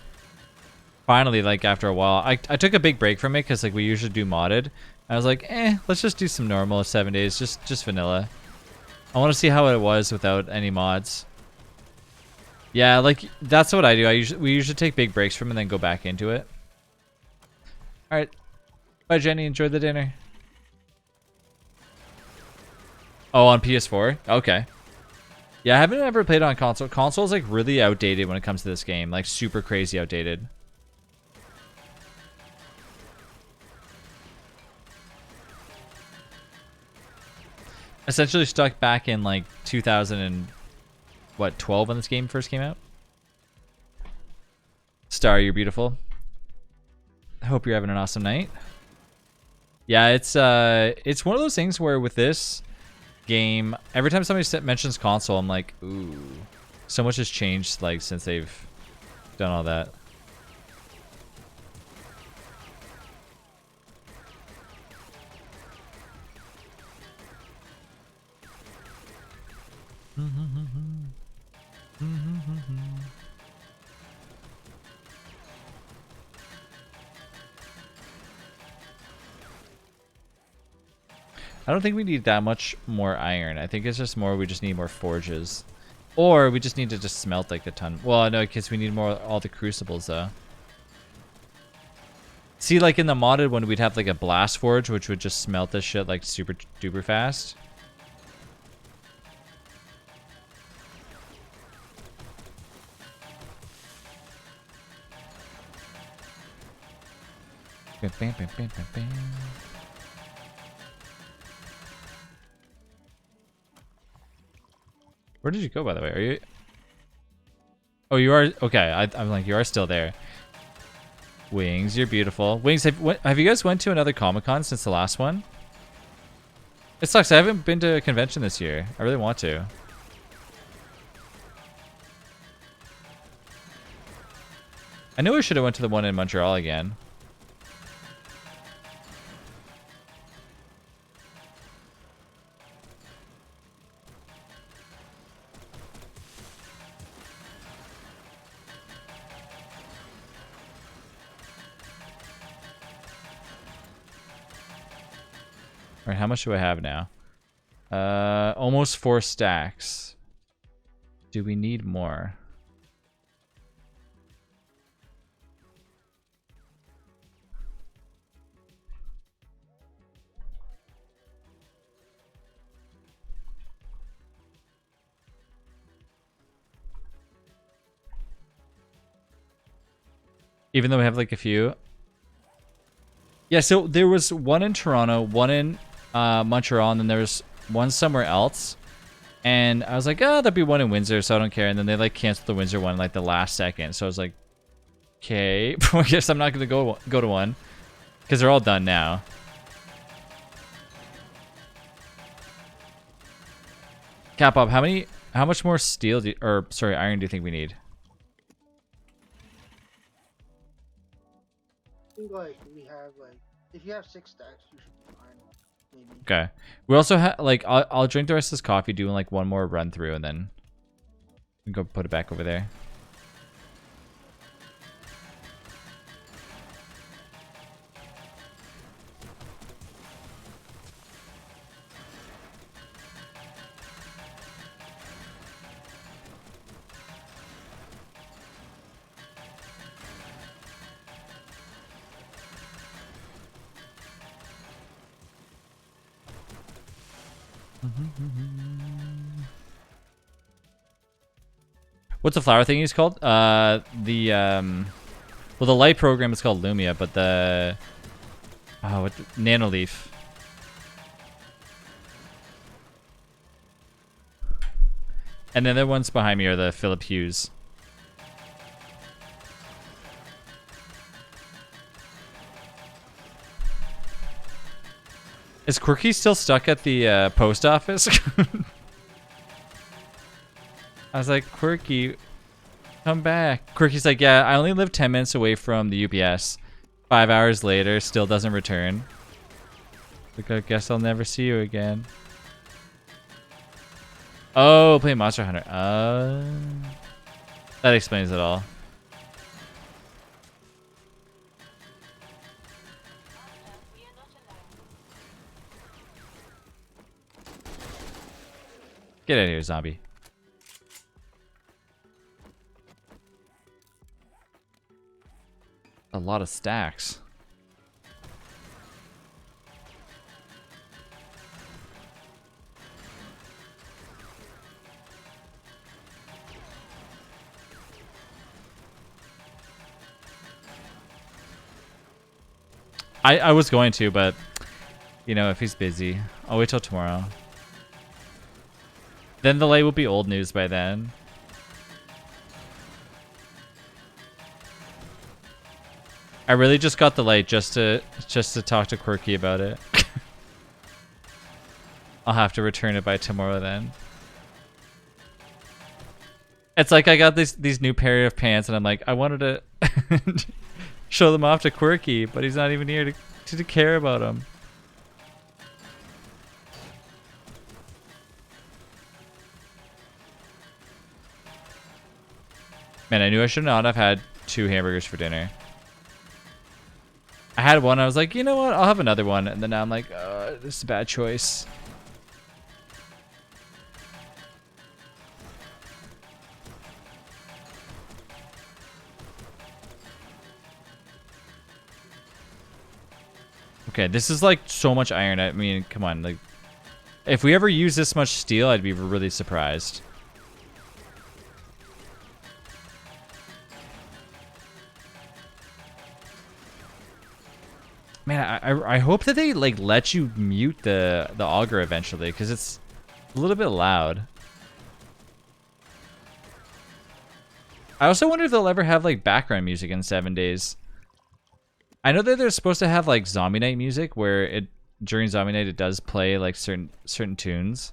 Finally, like after a while, I took a big break from it because like we usually do modded. I was like, let's just do some normal 7 days, just vanilla. I want to see how it was without any mods. Yeah, like that's what I do. We usually take big breaks from it and then go back into it. All right, bye Jenny. Enjoy the dinner. Oh, on PS4. Okay. Yeah, I haven't ever played on console. Console is like really outdated when it comes to this game. Like super crazy outdated. Essentially stuck back in like 2012 when this game first came out. Star, you're beautiful. I hope you're having an awesome night. Yeah, it's one of those things where with this game, every time somebody mentions console, I'm like, ooh, so much has changed like since they've done all that. I don't think we need that much more iron. I think it's just more we just need more forges. Or we just need to just smelt like a ton. Well, no, because we need more all the crucibles though. See, like in the modded one, we'd have like a blast forge, which would just smelt this shit like super duper fast. Bam, bam, bam, bam, bam. Where did you go, by the way? Are you? Oh, you are. Okay, I'm like, you are still there. Wings, you're beautiful. Wings, have you guys went to another Comic-Con since the last one? It sucks. I haven't been to a convention this year. I really want to. I knew I should have went to the one in Montreal again. Alright, how much do I have now? Almost 4 stacks. Do we need more? Even though we have like a few. Yeah, so there was one in Toronto, one in Montreal, and then there was one somewhere else. And I was like, oh, there'll be one in Windsor, so I don't care. And then they like canceled the Windsor one like the last second. So I was like, okay, I guess I'm not gonna go to one because they're all done now. Cap up, how much more steel iron do you think we need? like we have like if you have 6 stacks, you should be fine. Maybe. Okay. We also have like I'll drink the rest of this coffee, doing like one more run through, and then we can go put it back over there. What's the flower thing he's called? Well, the light program is called Lumia, but the what Nanoleaf. And then the ones behind me are the Philip Hughes. Is Quirky still stuck at the post office? I was like, Quirky, come back. Quirky's like, yeah, I only live 10 minutes away from the UPS. 5 hours later, still doesn't return. Like, I guess I'll never see you again. Oh, play Monster Hunter. That explains it all. Master, we are not alone. Get out of here, zombie. A lot of stacks. I was going to, but you know, if he's busy, I'll wait till tomorrow. Then the light will be old news by then. I really just got the light just to talk to Quirky about it. I'll have to return it by tomorrow then. It's like I got these new pair of pants and I'm like, I wanted to show them off to Quirky, but he's not even here to care about them. Man, I knew I should not have had 2 hamburgers for dinner. I had one, I was like, you know what, I'll have another one, and then now I'm like, this is a bad choice. Okay, this is like so much iron. I mean, come on, like, if we ever use this much steel, I'd be really surprised. Man, I hope that they like let you mute the auger eventually, because it's a little bit loud. I also wonder if they'll ever have like background music in 7 days. I know that they're supposed to have like Zombie Night music, where it during Zombie Night it does play like certain tunes,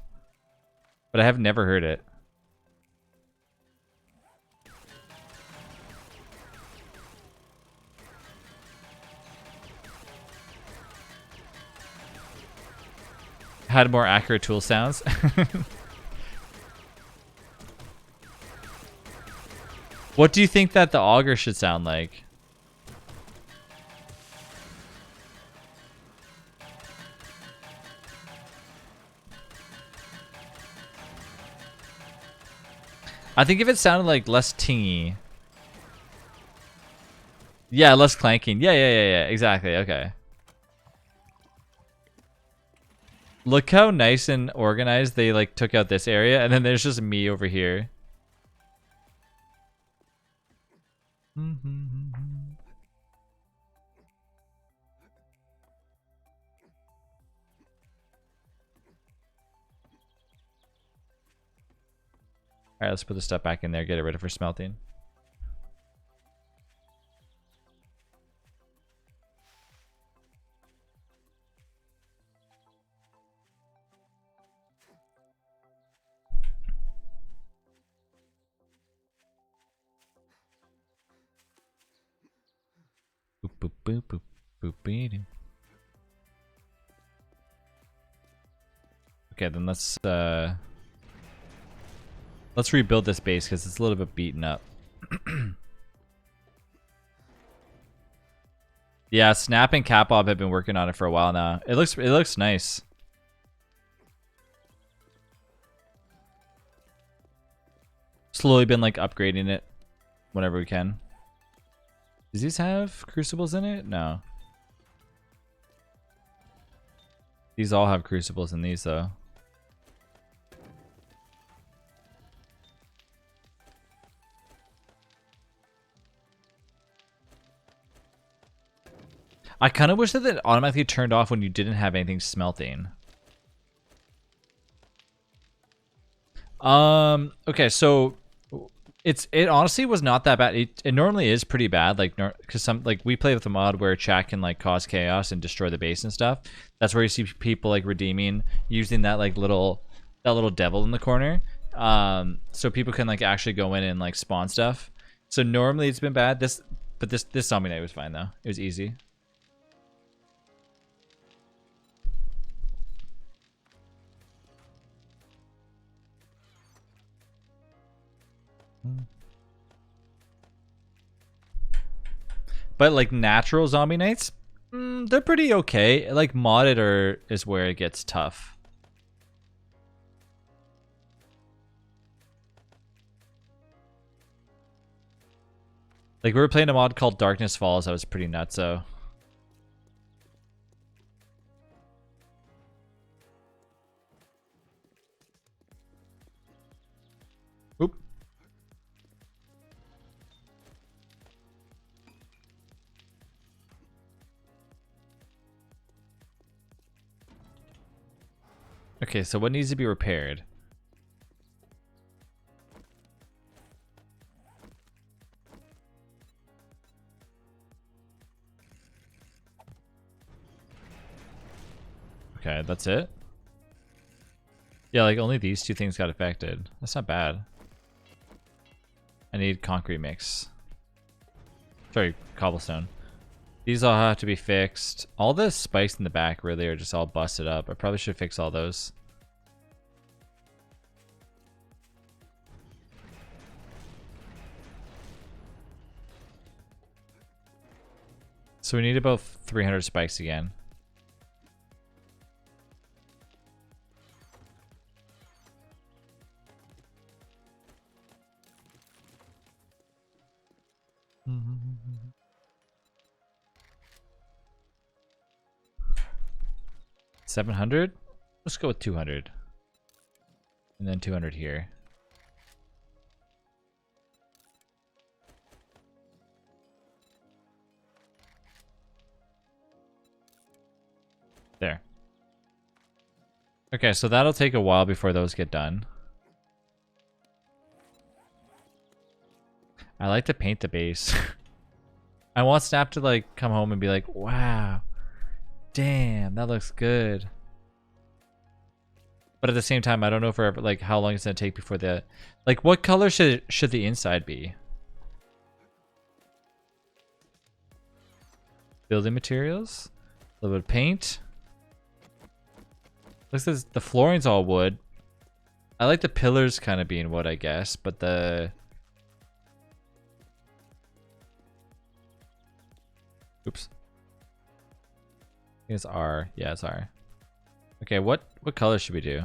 but I have never heard it. Had more accurate tool sounds. What do you think that the auger should sound like? I think if it sounded like less tingy. Yeah, less clanking. Yeah, exactly. Okay. Look how nice and organized they like took out this area, and then there's just me over here. Alright, let's put the stuff back in there, get it ready for smelting. Boop, boop, boop boop boop beep. Okay, then let's rebuild this base because it's a little bit beaten up. Yeah, Snap and Catbob have been working on it for a while now. It looks nice. Slowly been like upgrading it whenever we can. Does these have crucibles in it? No. These all have crucibles in these though. I kind of wish that it automatically turned off when you didn't have anything smelting. Okay, so it honestly was not that bad. It normally is pretty bad, like because we play with a mod where chat can like cause chaos and destroy the base and stuff. That's where you see people like redeeming using that like little devil in the corner. So people can like actually go in and like spawn stuff. So normally it's been bad. This zombie night was fine though. It was easy. But like natural zombie nights, they're pretty okay. Like modded is where it gets tough. Like we were playing a mod called Darkness Falls that was pretty nuts though. Oop. Okay, so what needs to be repaired? Okay, that's it? Yeah, like only these two things got affected. That's not bad. I need concrete mix. Sorry, cobblestone. These all have to be fixed. All the spikes in the back really are just all busted up. I probably should fix all those. So we need about 300 spikes again. Mm-hmm. 700? Let's go with 200. And then 200 here. There. Okay, so that'll take a while before those get done. I like to paint the base. I want Snap to like come home and be like, wow, damn, that looks good. But at the same time, I don't know for like how long it's gonna take before the like what color should the inside be? Building materials, a little bit of paint. Looks like the flooring's all wood. I like the pillars kind of being wood, I guess, but the oops. I think it's R. Yeah, it's R. Okay, what color should we do?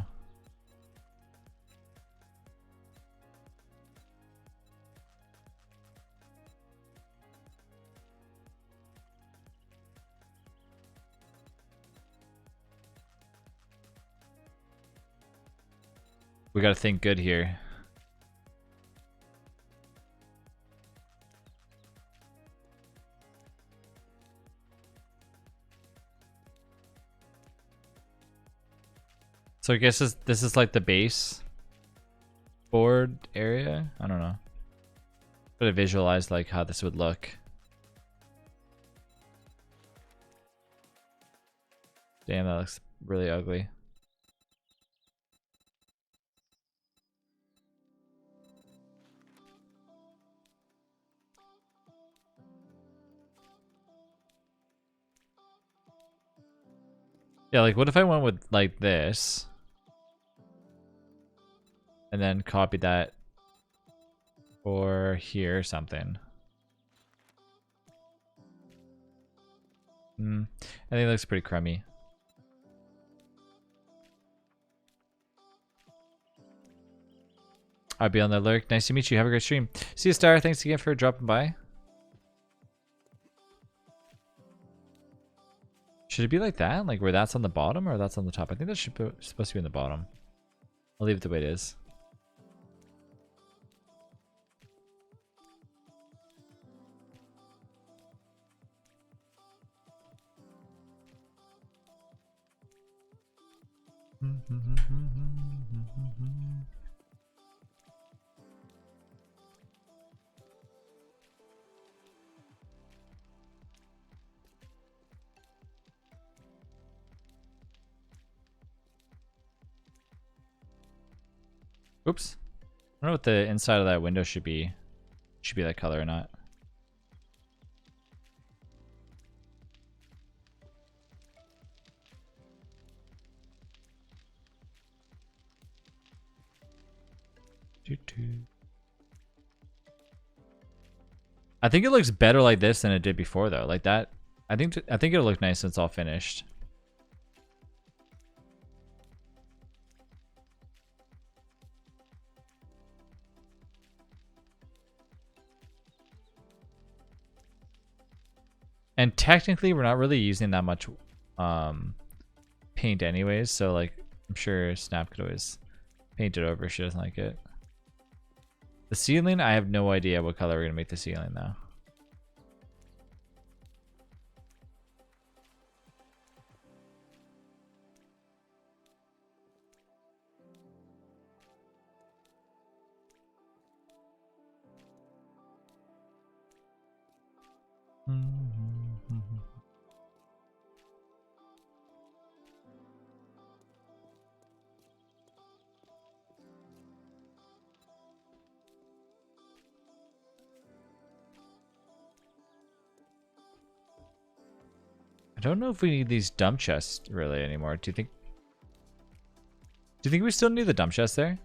We gotta think good here. So I guess this is like the base board area. I don't know. But I visualize like how this would look. Damn, that looks really ugly. Yeah, like what if I went with like this and then copied that or here or something. I think it looks pretty crummy. I'll be on the lurk. Nice to meet you. Have a great stream. See you, Star. Thanks again for dropping by. Should it be like that? Like where that's on the bottom or that's on the top? I think that should be supposed to be on the bottom. I'll leave it the way it is. Oops. I don't know what the inside of that window should be. Should be that color or not. I think it looks better like this than it did before though. Like that. I think it'll look nice when it's all finished. And technically we're not really using that much paint anyways, so like I'm sure Snap could always paint it over if she doesn't like it. The ceiling, I have no idea what color we're gonna make the ceiling though. I don't know if we need these dump chests really anymore. Do you think we still need the dump chest there?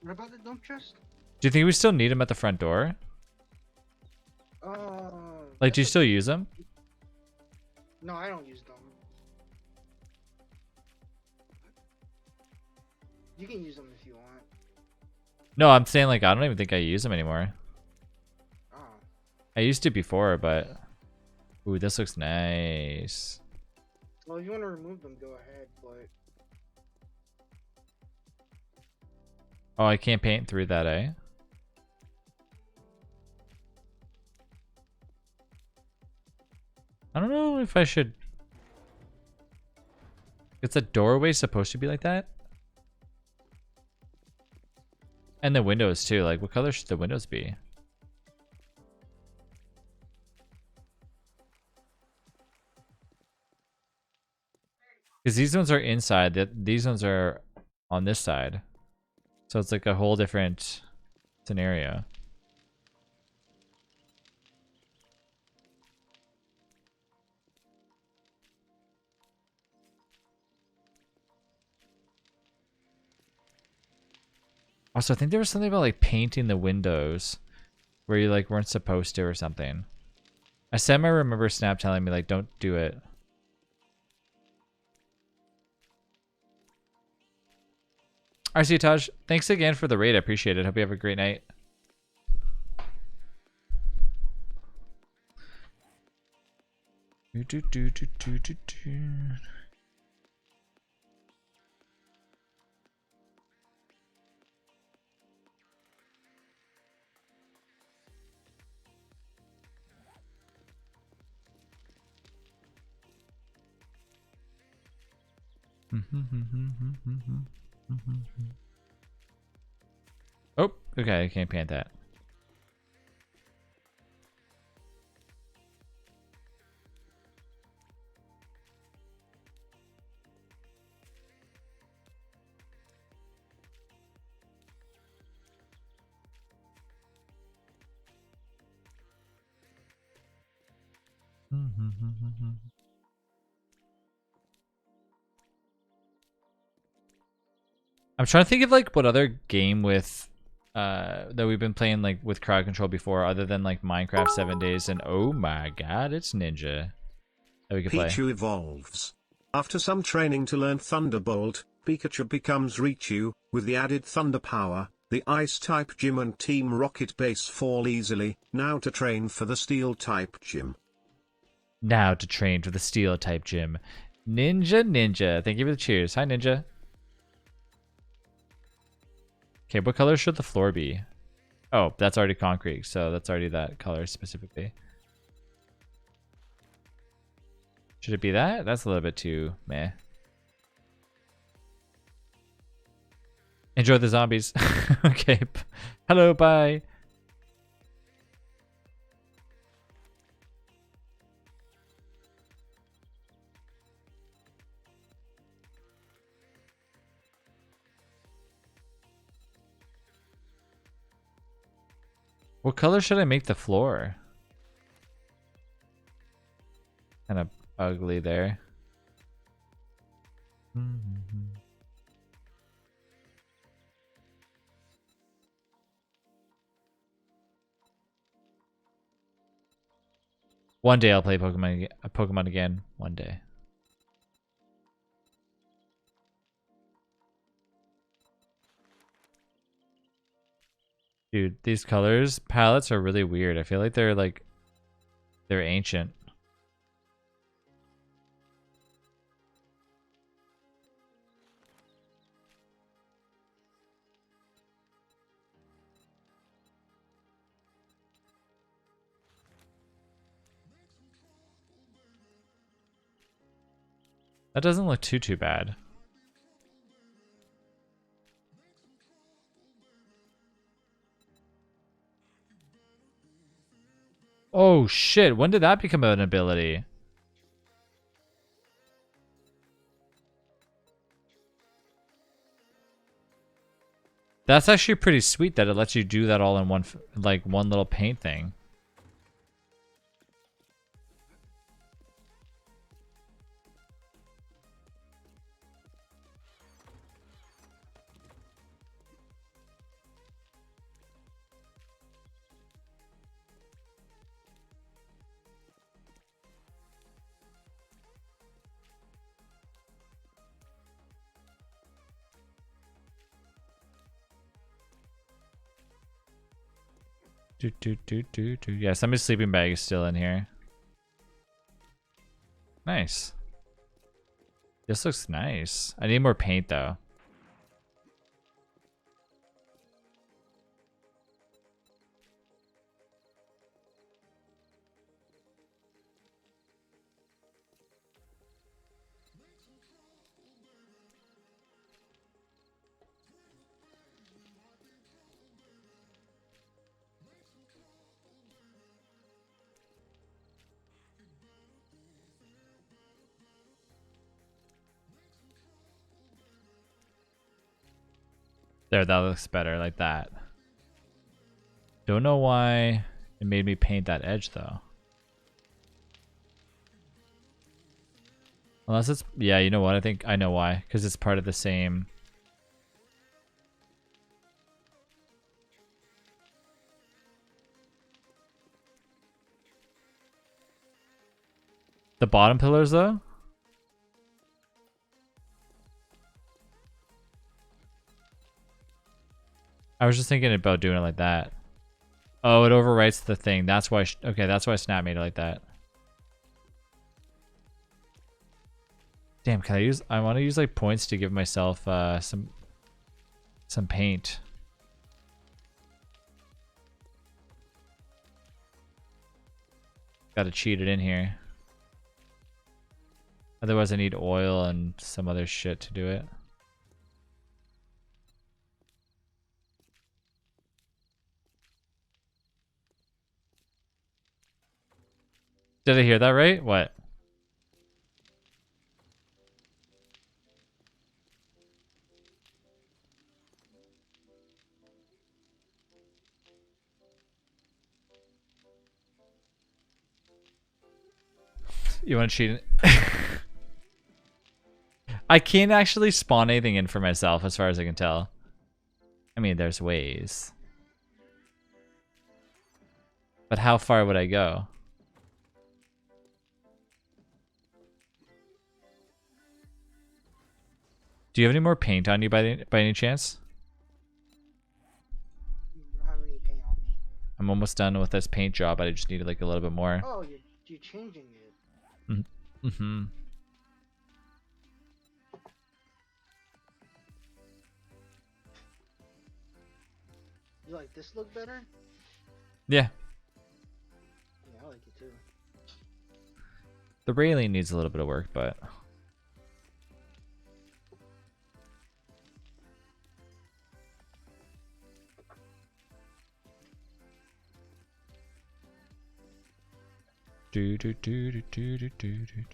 What about the dump chest? Do you think we still need them at the front door? Like, do you still use them? No, I don't use them. You can use them if you want. No, I'm saying like I don't even think I use them anymore. Oh. I used to before, but ooh, this looks nice. Well, if you want to remove them, go ahead, but Oh, I can't paint through that, eh? I don't know if I should. It's a doorway supposed to be like that? And the windows too. Like, what color should the windows be? Because these ones are inside. These ones are on this side. So it's like a whole different scenario. Also, I think there was something about like painting the windows where you like weren't supposed to or something. I remember Snap telling me like don't do it. RC Taj, thanks again for the raid. I appreciate it. Hope you have a great night. Oh, okay, I can't paint that. I'm trying to think of like what other game with that we've been playing like with crowd control before, other than like Minecraft 7 Days and oh my god, it's Ninja that we could play. Pichu evolves. After some training to learn Thunderbolt, Pikachu becomes Richu. With the added Thunder power, the Ice-type gym and Team Rocket base fall easily. Now to train for the Steel-type gym. Now to train for the Steel type gym. Ninja. Thank you for the cheers. Hi, Ninja. Okay, what color should the floor be? Oh, that's already concrete, so that's already that color specifically. Should it be that? That's a little bit too meh. Enjoy the zombies. Okay. Hello, bye. What color should I make the floor? Kind of ugly there. One day I'll play Pokemon again. One day. Dude, these colors palettes are really weird. I feel like they're ancient. That doesn't look too bad. Oh shit, when did that become an ability? That's actually pretty sweet that it lets you do that all in one one little paint thing. Yeah, somebody's sleeping bag is still in here. Nice. This looks nice. I need more paint though. There, that looks better like that. Don't know why it made me paint that edge though. Unless it's, yeah, you know what? I think I know why. Because it's part of the same. The bottom pillars though? I was just thinking about doing it like that. Oh, it overwrites the thing. That's why. Okay, that's why Snap made it like that. Damn, can I use? I want to use like points to give myself some paint. Got to cheat it in here. Otherwise, I need oil and some other shit to do it. Did I hear that right? What? You want to cheat? I can't actually spawn anything in for myself as far as I can tell. I mean, there's ways. But how far would I go? Do you have any more paint on you by any chance? You don't have any paint on me. I'm almost done with this paint job, but I just needed like a little bit more. Oh, you're changing it. Mm-hmm. You like this look better? Yeah. Yeah, I like it too. The railing needs a little bit of work, but... Do do do do do do do do.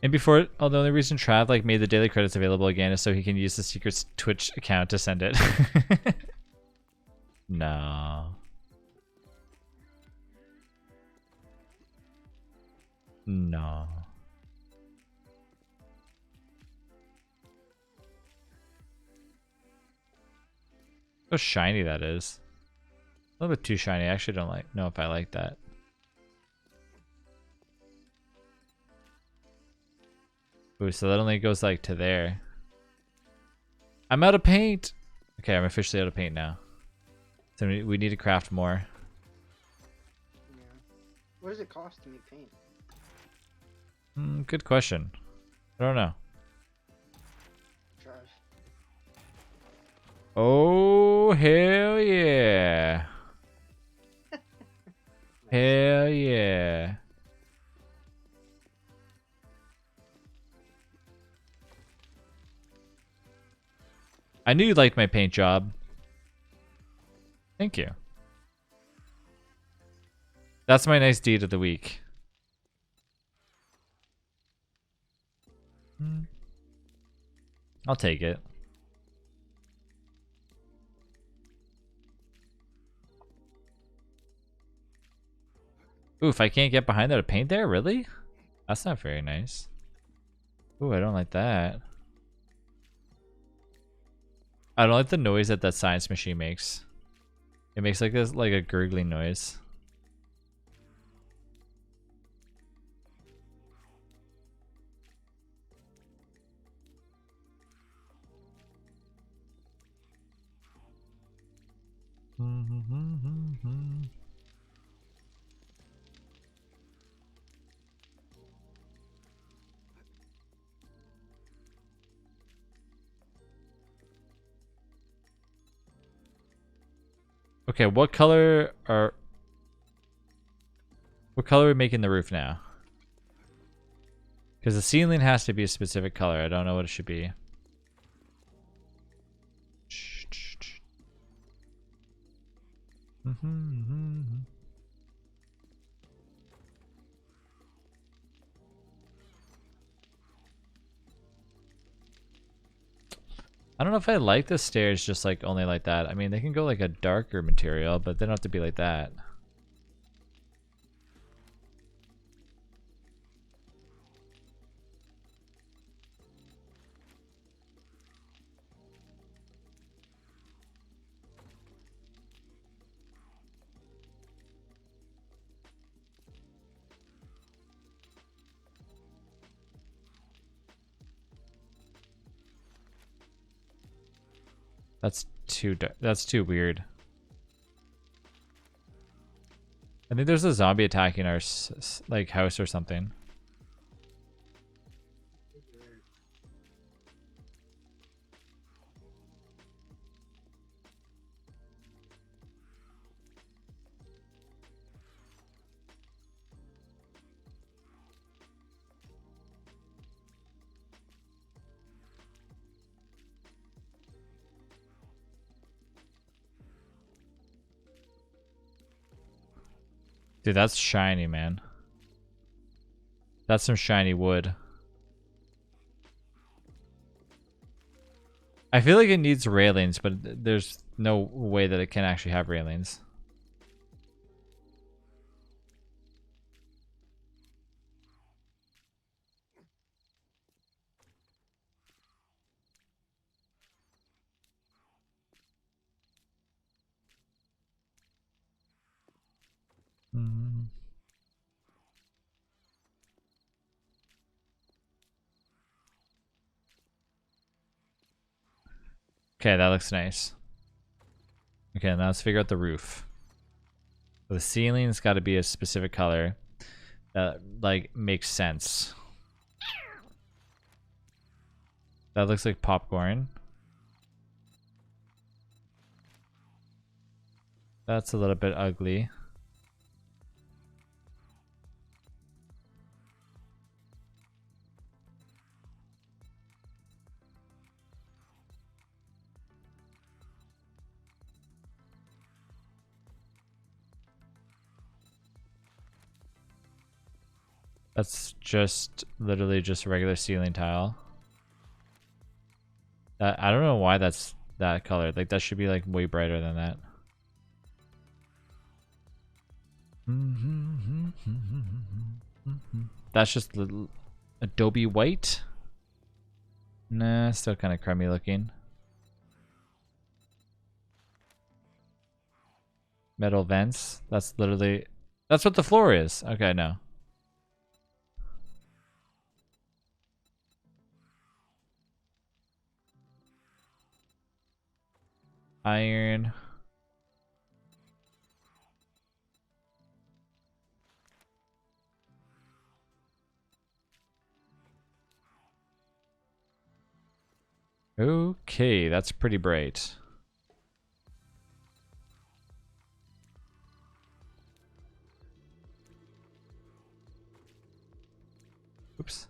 And before, the only reason Trav like made the daily credits available again is so he can use the secret Twitch account to send it. No. No. So shiny that is. A little bit too shiny. I actually don't know if I like that. Ooh, so that only goes like to there. I'm out of paint. Okay, I'm officially out of paint now. So we need to craft more. Yeah. What does it cost to make paint? Good question. I don't know. Trash. Oh, hell yeah. Hell yeah. I knew you liked my paint job. Thank you. That's my nice deed of the week. I'll take it. Oof, I can't get behind that to paint there? Really? That's not very nice. Ooh, I don't like that. I don't like the noise that that science machine makes. It makes like this, like a gurgling noise. Okay, what color are we making the roof now? Because the ceiling has to be a specific color. I don't know what it should be. I don't know if I like the stairs just like only like that. I mean, they can go like a darker material, but they don't have to be like that. That's too weird. I think there's a zombie attacking our like house or something. Dude, that's shiny, man. That's some shiny wood. I feel like it needs railings, but there's no way that it can actually have railings. Mm. Okay, that looks nice. Okay, now let's figure out the roof. The ceiling's got to be a specific color that like makes sense. That looks like popcorn. That's a little bit ugly. That's just literally just a regular ceiling tile. I don't know why that's that color. Like that should be like way brighter than that. That's just the Adobe white. Nah, still kind of crummy looking. Metal vents. That's literally, that's what the floor is. Okay, no. Iron. Okay, that's pretty bright. Oops.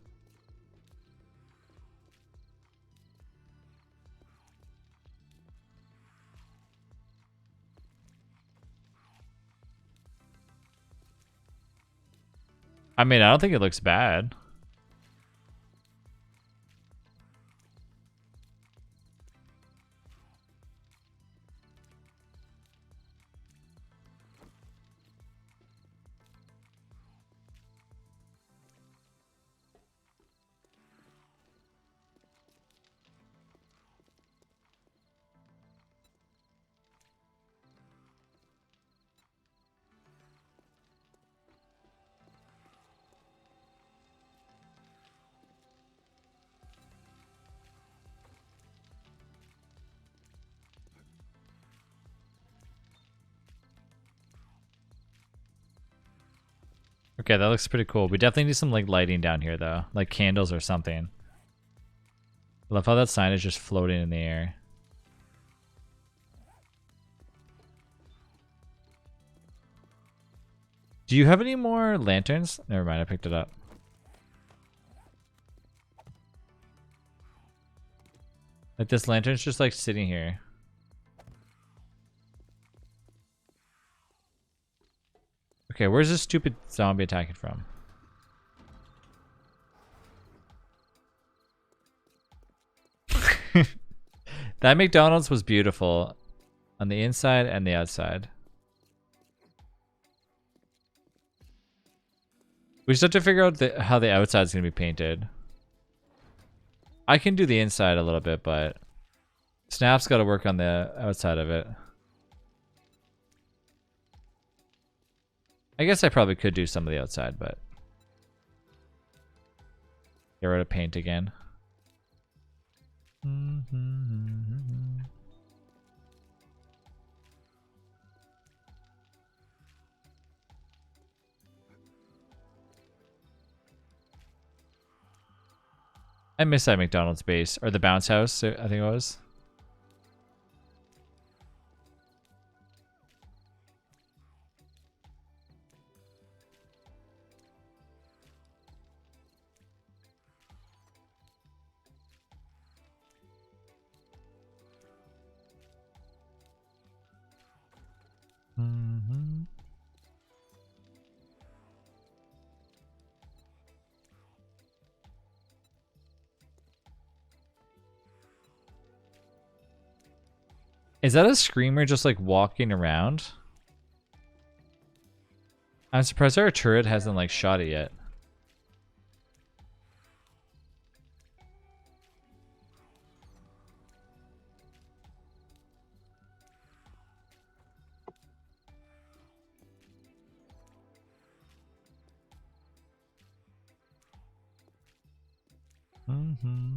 I mean, I don't think it looks bad. Okay, that looks pretty cool. We definitely need some like lighting down here though, like candles or something. I love how that sign is just floating in the air. Do you have any more lanterns? Never mind, I picked it up. Like this lantern's just like sitting here. Okay, where's this stupid zombie attacking from? That McDonald's was beautiful on the inside and the outside. We just have to figure out how the outside's gonna be painted. I can do the inside a little bit, but Snap's got to work on the outside of it. I guess I probably could do some of the outside, but get rid of paint again. I miss that McDonald's base, or the bounce house, I think it was. Is that a screamer just like walking around? I'm surprised our turret hasn't like shot it yet. Mm-hmm.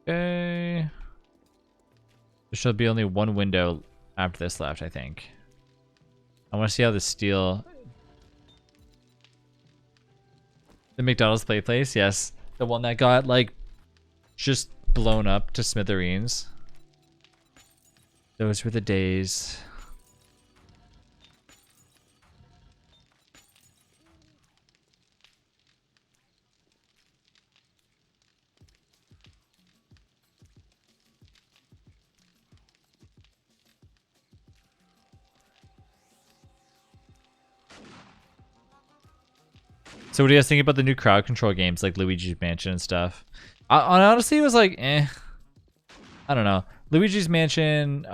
Okay. There should be only one window after this left, I think. I want to see how the steel... The McDonald's play place, yes. The one that got, like, just blown up to smithereens. Those were the days. So what do you guys think about the new crowd control games like Luigi's Mansion and stuff? I honestly was like, eh. I don't know. Luigi's Mansion,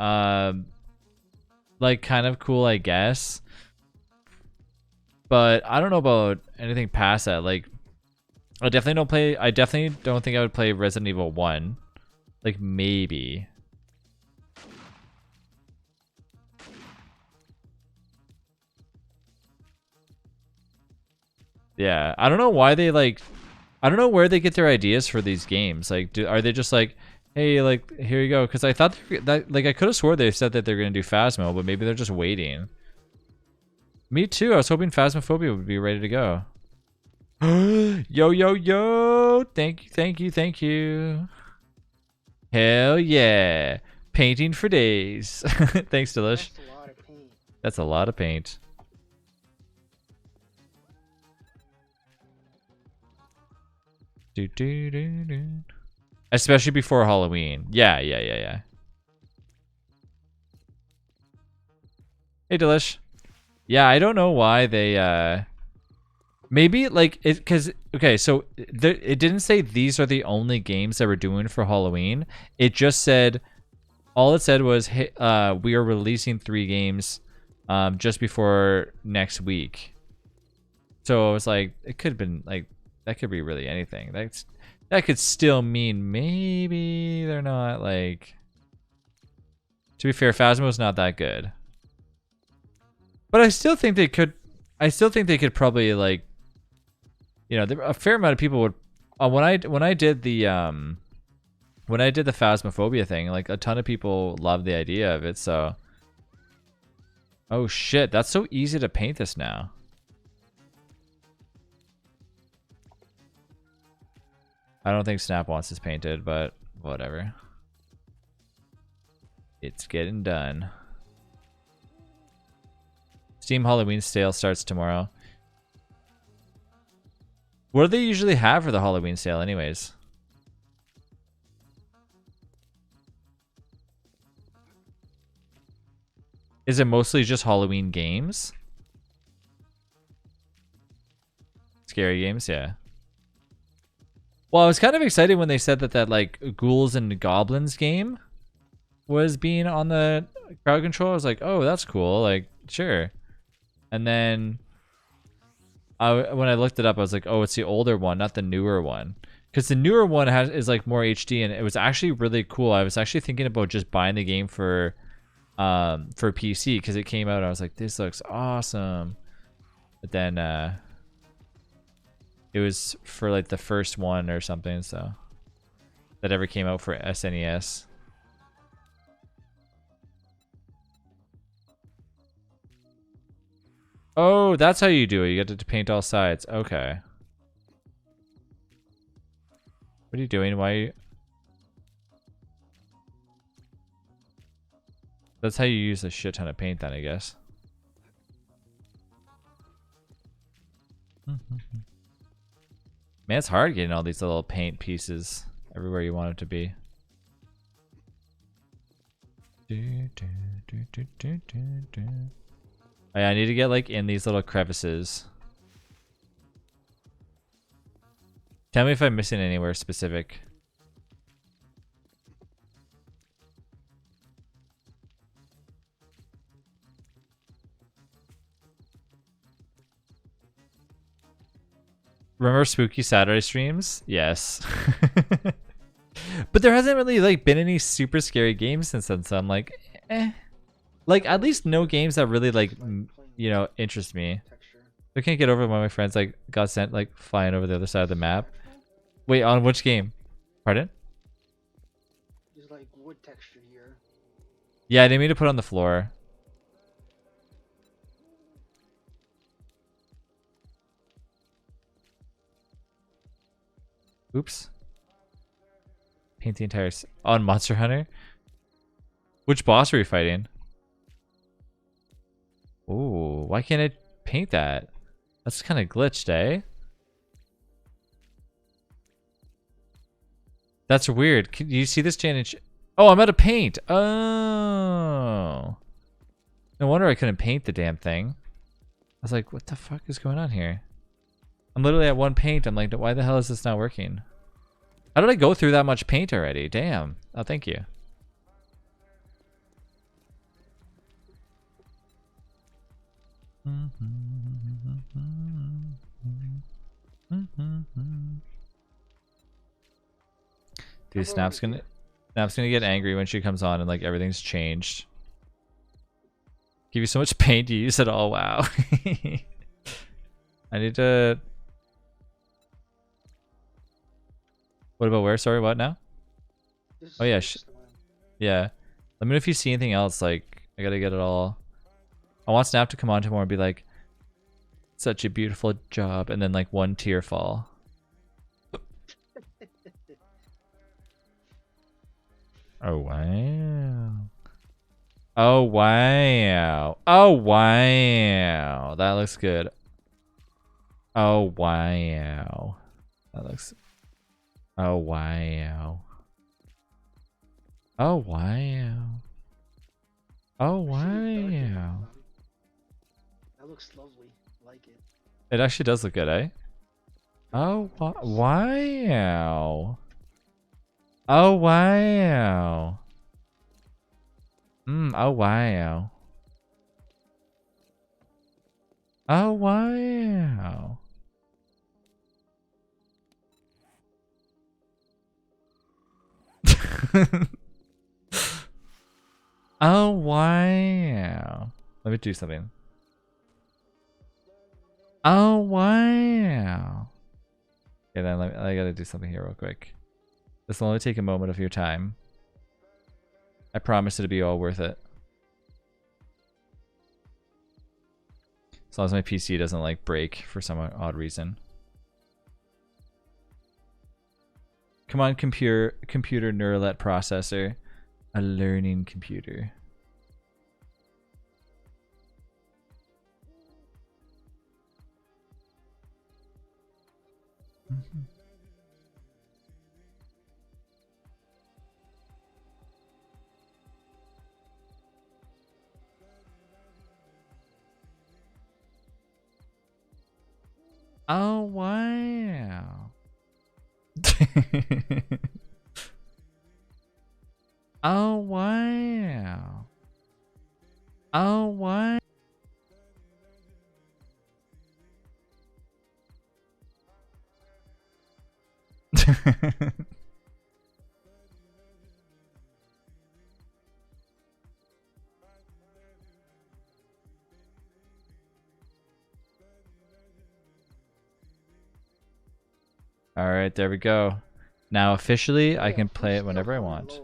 like kind of cool, I guess. But I don't know about anything past that. Like, I definitely don't think I would play Resident Evil 1. Like, maybe. Yeah, I don't know why they like... I don't know where they get their ideas for these games. Like, are they just like, hey, like, here you go? Because I thought that, like, I could have swore they said that they're going to do Phasmo, but maybe they're just waiting. Me too. I was hoping Phasmophobia would be ready to go. Yo, yo, yo. Thank you, thank you, thank you. Hell yeah. Painting for days. Thanks, Delish. That's a lot of paint. That's a lot of paint. Do, do, do, do. Especially before Halloween. Yeah. Hey, Delish. Yeah, I don't know why they, maybe, like, because, okay, so it didn't say these are the only games that we're doing for Halloween. It just said, all it said was, hey, we are releasing 3 games just before next week. So I was like, it could have been, like, that could be really anything. That could still mean maybe they're not, like... To be fair, Phasmo's not that good. But I still think they could... I still think they could probably, like... You know, a fair amount of people would... when I did the Phasmophobia thing, like, a ton of people loved the idea of it, so... Oh shit, that's so easy to paint this now. I don't think Snap wants this painted, but whatever. It's getting done. Steam Halloween sale starts tomorrow. What do they usually have for the Halloween sale anyways? Is it mostly just Halloween games? Scary games, yeah. Well, I was kind of excited when they said that like Ghouls and Goblins game was being on the crowd control. I was like, oh, that's cool. Like, sure. And then when I looked it up, I was like, oh, it's the older one, not the newer one. Because the newer one is like more HD, and it was actually really cool. I was actually thinking about just buying the game for PC because it came out. And I was like, this looks awesome. But then it was for like the first one or something, so that ever came out for SNES. Oh, that's how you do it. You get to paint all sides. Okay. What are you doing? Why? That's how you use a shit ton of paint then, I guess. Man, it's hard getting all these little paint pieces everywhere you want it to be. Oh, yeah, I need to get like in these little crevices. Tell me if I'm missing anywhere specific. Remember spooky Saturday streams? Yes. But there hasn't really like been any super scary games since then, so I'm like, eh. Like at least no games that really like you know, interest me. Texture. I can't get over when my friends like got sent like flying over the other side of the map. Wait, on which game? Pardon? There's like wood texture here. Yeah, I didn't mean to put on the floor. Oops. Paint the entire on Monster Hunter. Which boss are you fighting? Ooh, why can't I paint that? That's kind of glitched, eh? That's weird. Can you see this challenge? Oh, I'm out of paint. Oh. No wonder I couldn't paint the damn thing. I was like, what the fuck is going on here? I'm literally at one paint. I'm like, why the hell is this not working? How did I go through that much paint already? Damn. Oh, thank you. Dude, Snap's gonna get angry when she comes on and like everything's changed. Give you so much paint, you use it all. Wow. I need to. What about where? Sorry, what now? Oh yeah, yeah. Let me know if you see anything else. Like, I gotta get it all. I want Snap to come on tomorrow and be like, "Such a beautiful job," and then like one tear fall. Oh wow. Oh wow. Oh wow. That looks good. Oh wow. That looks. Oh wow. Oh wow. Oh wow. That looks lovely. I like it. It actually does look good, eh? Oh wow. Oh wow. Oh wow. Oh wow. Oh wow. Let me do something. Oh wow. Okay, then I gotta do something here real quick. This will only take a moment of your time. I promise it'll be all worth it. As long as my PC doesn't like break for some odd reason. Come on, computer neural net processor. A learning computer. Oh wow. Oh wow. Oh wow. All right, there we go. Now officially, I can play it whenever I want.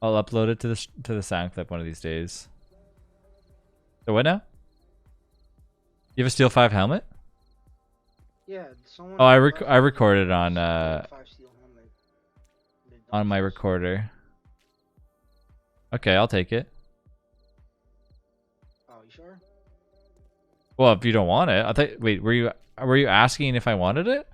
I'll upload it to the sound clip one of these days. So what now? You have a Steel 5 helmet? Yeah, someone. Oh, I recorded on my recorder. Okay, I'll take it. Oh, you sure? Well, if you don't want it, I think. Wait, were you asking if I wanted it?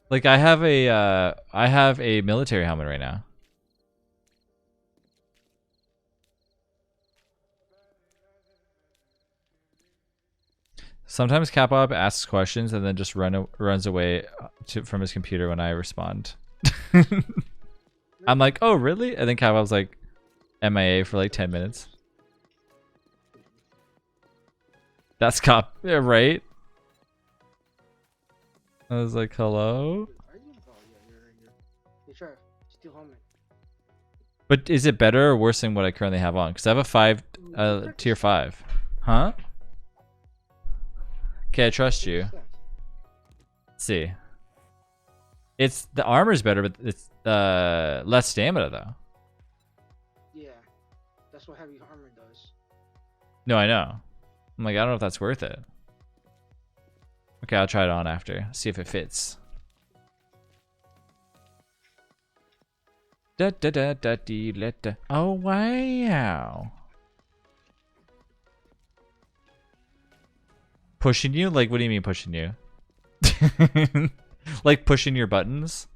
Like I have a military helmet right now. Sometimes Kappa asks questions and then just runs away from his computer when I respond. I'm like, oh really? And then Kappa's like MIA for like 10 minutes. That's yeah, right? I was like, hello? Are you? Oh, yeah, you're. You sure? Steel helmet. But is it better or worse than what I currently have on? Because I have a 5, tier 5. Huh? Okay, I trust you. Let's see. It's the armor's better, but it's less stamina though. Yeah, that's what heavy armor does. No, I know. I'm like, I don't know if that's worth it. Okay, I'll try it on after. See if it fits. Da da da da dee da da. Oh wow. Pushing you? Like, what do you mean pushing you? Like pushing your buttons?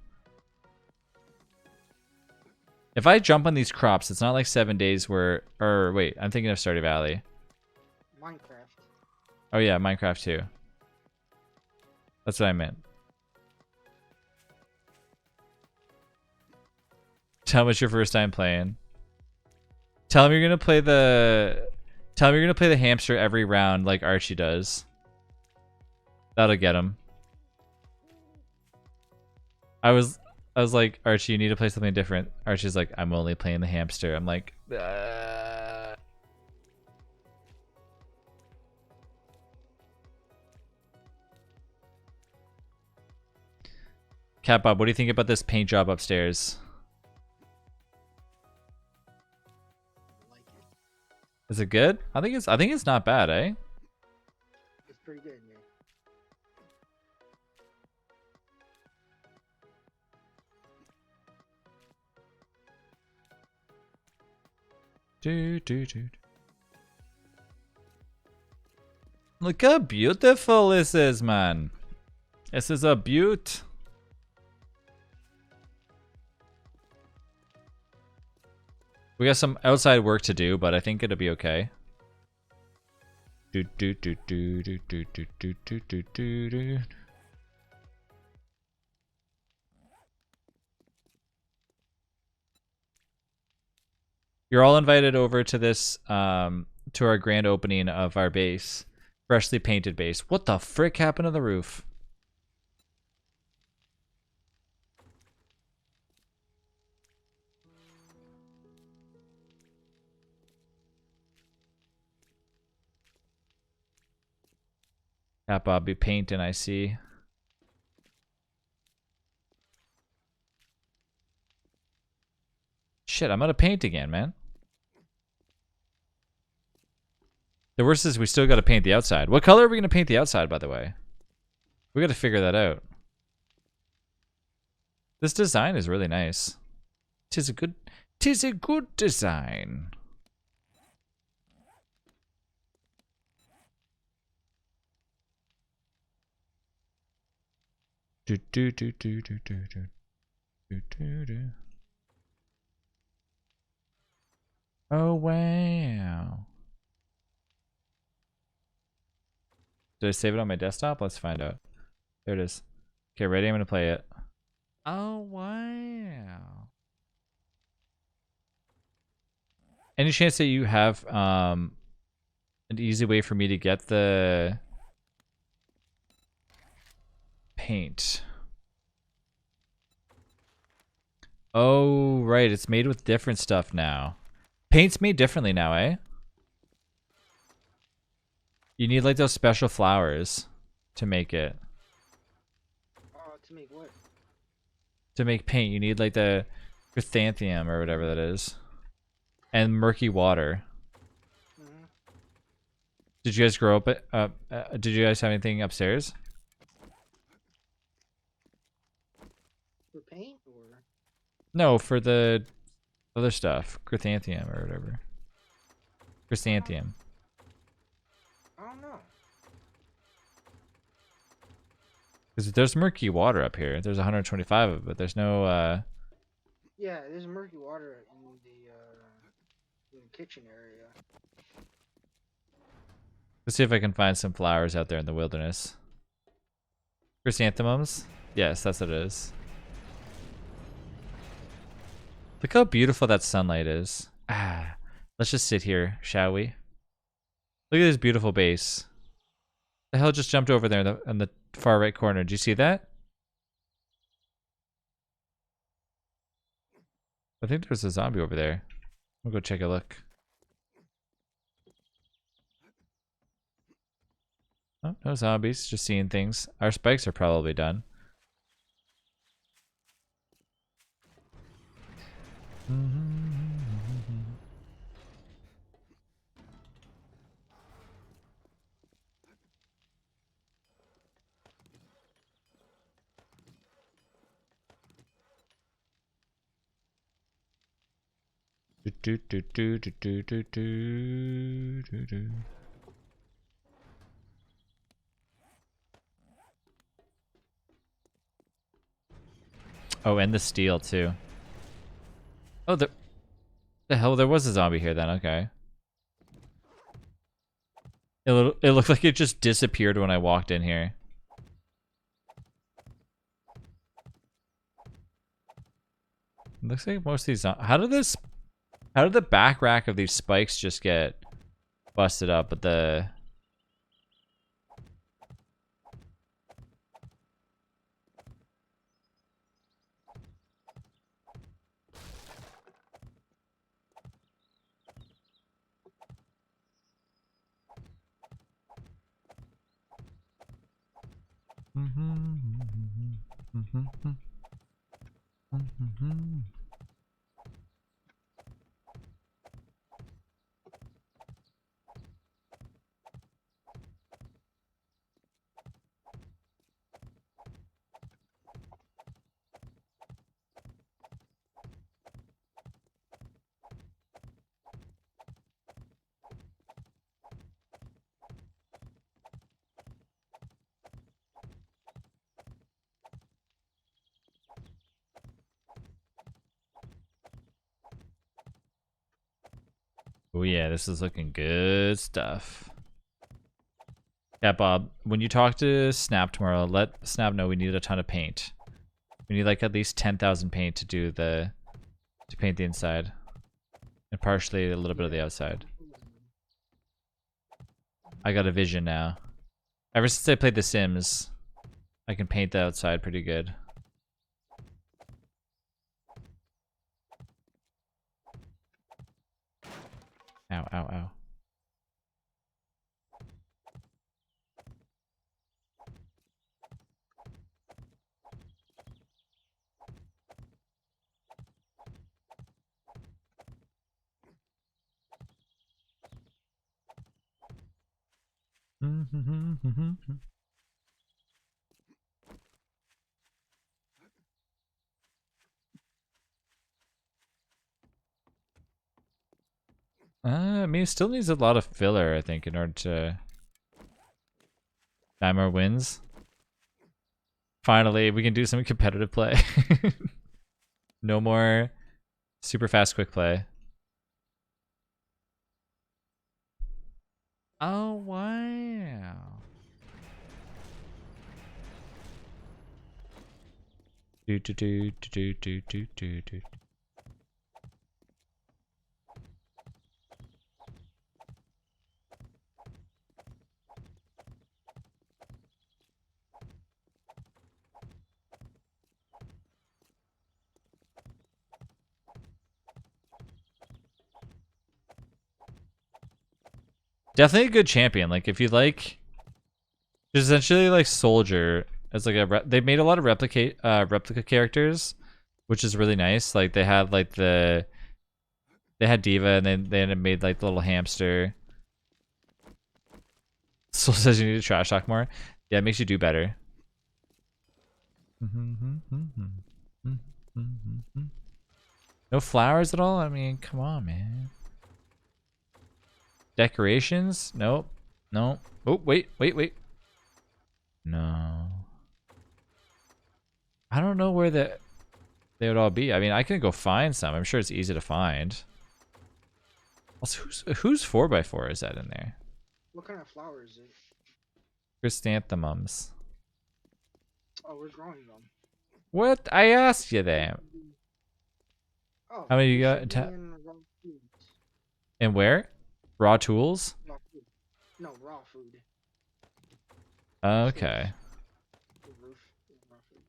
If I jump on these crops, it's not like 7 days where... Or wait, I'm thinking of Stardew Valley. Minecraft. Oh yeah, Minecraft too. That's what I meant. Tell me it's your first time playing. Tell him you're gonna play the... Tell him you're gonna play the hamster every round like Archie does. That'll get him. I was like, Archie, you need to play something different. Archie's like, I'm only playing the hamster. I'm like, Cat Bob, what do you think about this paint job upstairs? I like it. Is it good? I think it's not bad, eh? It's pretty good, man. Do. Look how beautiful this is, man. This is a beaut. We got some outside work to do, but I think it'll be okay. Do. You're all invited over to this, to our grand opening of our base. Freshly painted base. What the frick happened to the roof? Cat Bob be painting, I see. Shit, I'm out of paint again, man. The worst is we still got to paint the outside. What color are we going to paint the outside, by the way? We got to figure that out. This design is really nice. Tis a good design. Do. Oh wow. Did I save it on my desktop? Let's find out. There it is. Okay, ready? I'm gonna play it. Oh wow. Any chance that you have an easy way for me to get the paint? Oh right, it's made with different stuff now. Paint's made differently now, eh? You need like those special flowers to make it. To make what? To make paint, you need like the chrysanthemum or whatever that is. And murky water. Mm-hmm. Did you guys grow up did you guys have anything upstairs? For paint or? No, for the other stuff. Chrysanthemum or whatever. Chrysanthemum. I don't know. Because there's murky water up here. There's 125 of it, but there's no, Yeah, there's murky water in the kitchen area. let's see if I can find some flowers out there in the wilderness. Chrysanthemums? Yes, that's what it is. Look how beautiful that sunlight is. Ah, let's just sit here, shall we? Look at this beautiful base. The hell just jumped over there in the far right corner. Did you see that? I think there's a zombie over there. We'll go check a look. Oh, no zombies, just seeing things. Our spikes are probably done. Do, do, do, do, do, do, do, do, do. Oh, and the steel too. Oh, the hell, there was a zombie here then. Okay. It looked like it just disappeared when I walked in here. It looks like most of these. How did the back rack of these spikes just get busted up? But the oh yeah, this is looking good stuff. Yeah, Bob, when you talk to Snap tomorrow, let Snap know we need a ton of paint. We need like at least 10,000 paint to paint the inside. And partially a little bit of the outside. I got a vision now. Ever since I played The Sims, I can paint the outside pretty good. Ow, ow, ow. I mean, it still needs a lot of filler, I think, in order to buy more wins. Finally, we can do some competitive play. No more super fast quick play. Oh, wow. Do do do do do do do do. Definitely a good champion. Like if you like, just essentially like Soldier as like they made a lot of replica characters, which is really nice. Like they had like they had Diva and then they made like the little hamster. Soul says you need to trash talk more. Yeah, it makes you do better. No flowers at all? I mean, come on, man. Decorations? Nope. No. Oh, wait. No. I don't know where they would all be. I mean, I can go find some. I'm sure it's easy to find. Also, whose 4x4 is that in there? What kind of flower is it? Chrysanthemums. Oh, we're growing them. What? I asked you that. Oh, How many you they got? should be in raw food. And where? Raw tools? Raw food. No, raw food. Okay. The roof is raw food.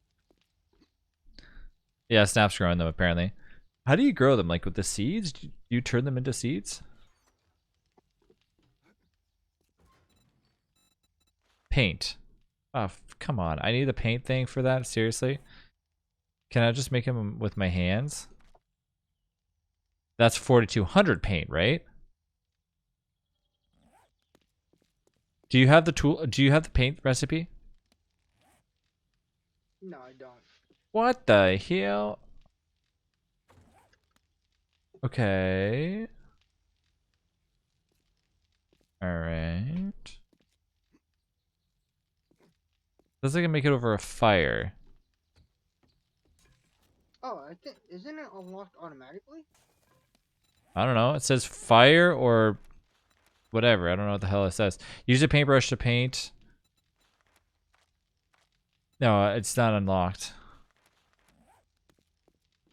Yeah, Snap's growing them apparently. How do you grow them? Like with the seeds? Do you turn them into seeds? Paint. Oh, come on. I need a paint thing for that? Seriously? Can I just make them with my hands? That's 4200 paint, right? Do you have the tool? Do you have the paint recipe? No, I don't. What the hell? Okay. Alright. Looks like I can make it over a fire. Oh, I think isn't it unlocked automatically? I don't know. It says fire or whatever. I don't know what the hell it says. Use a paintbrush to paint. No, it's not unlocked.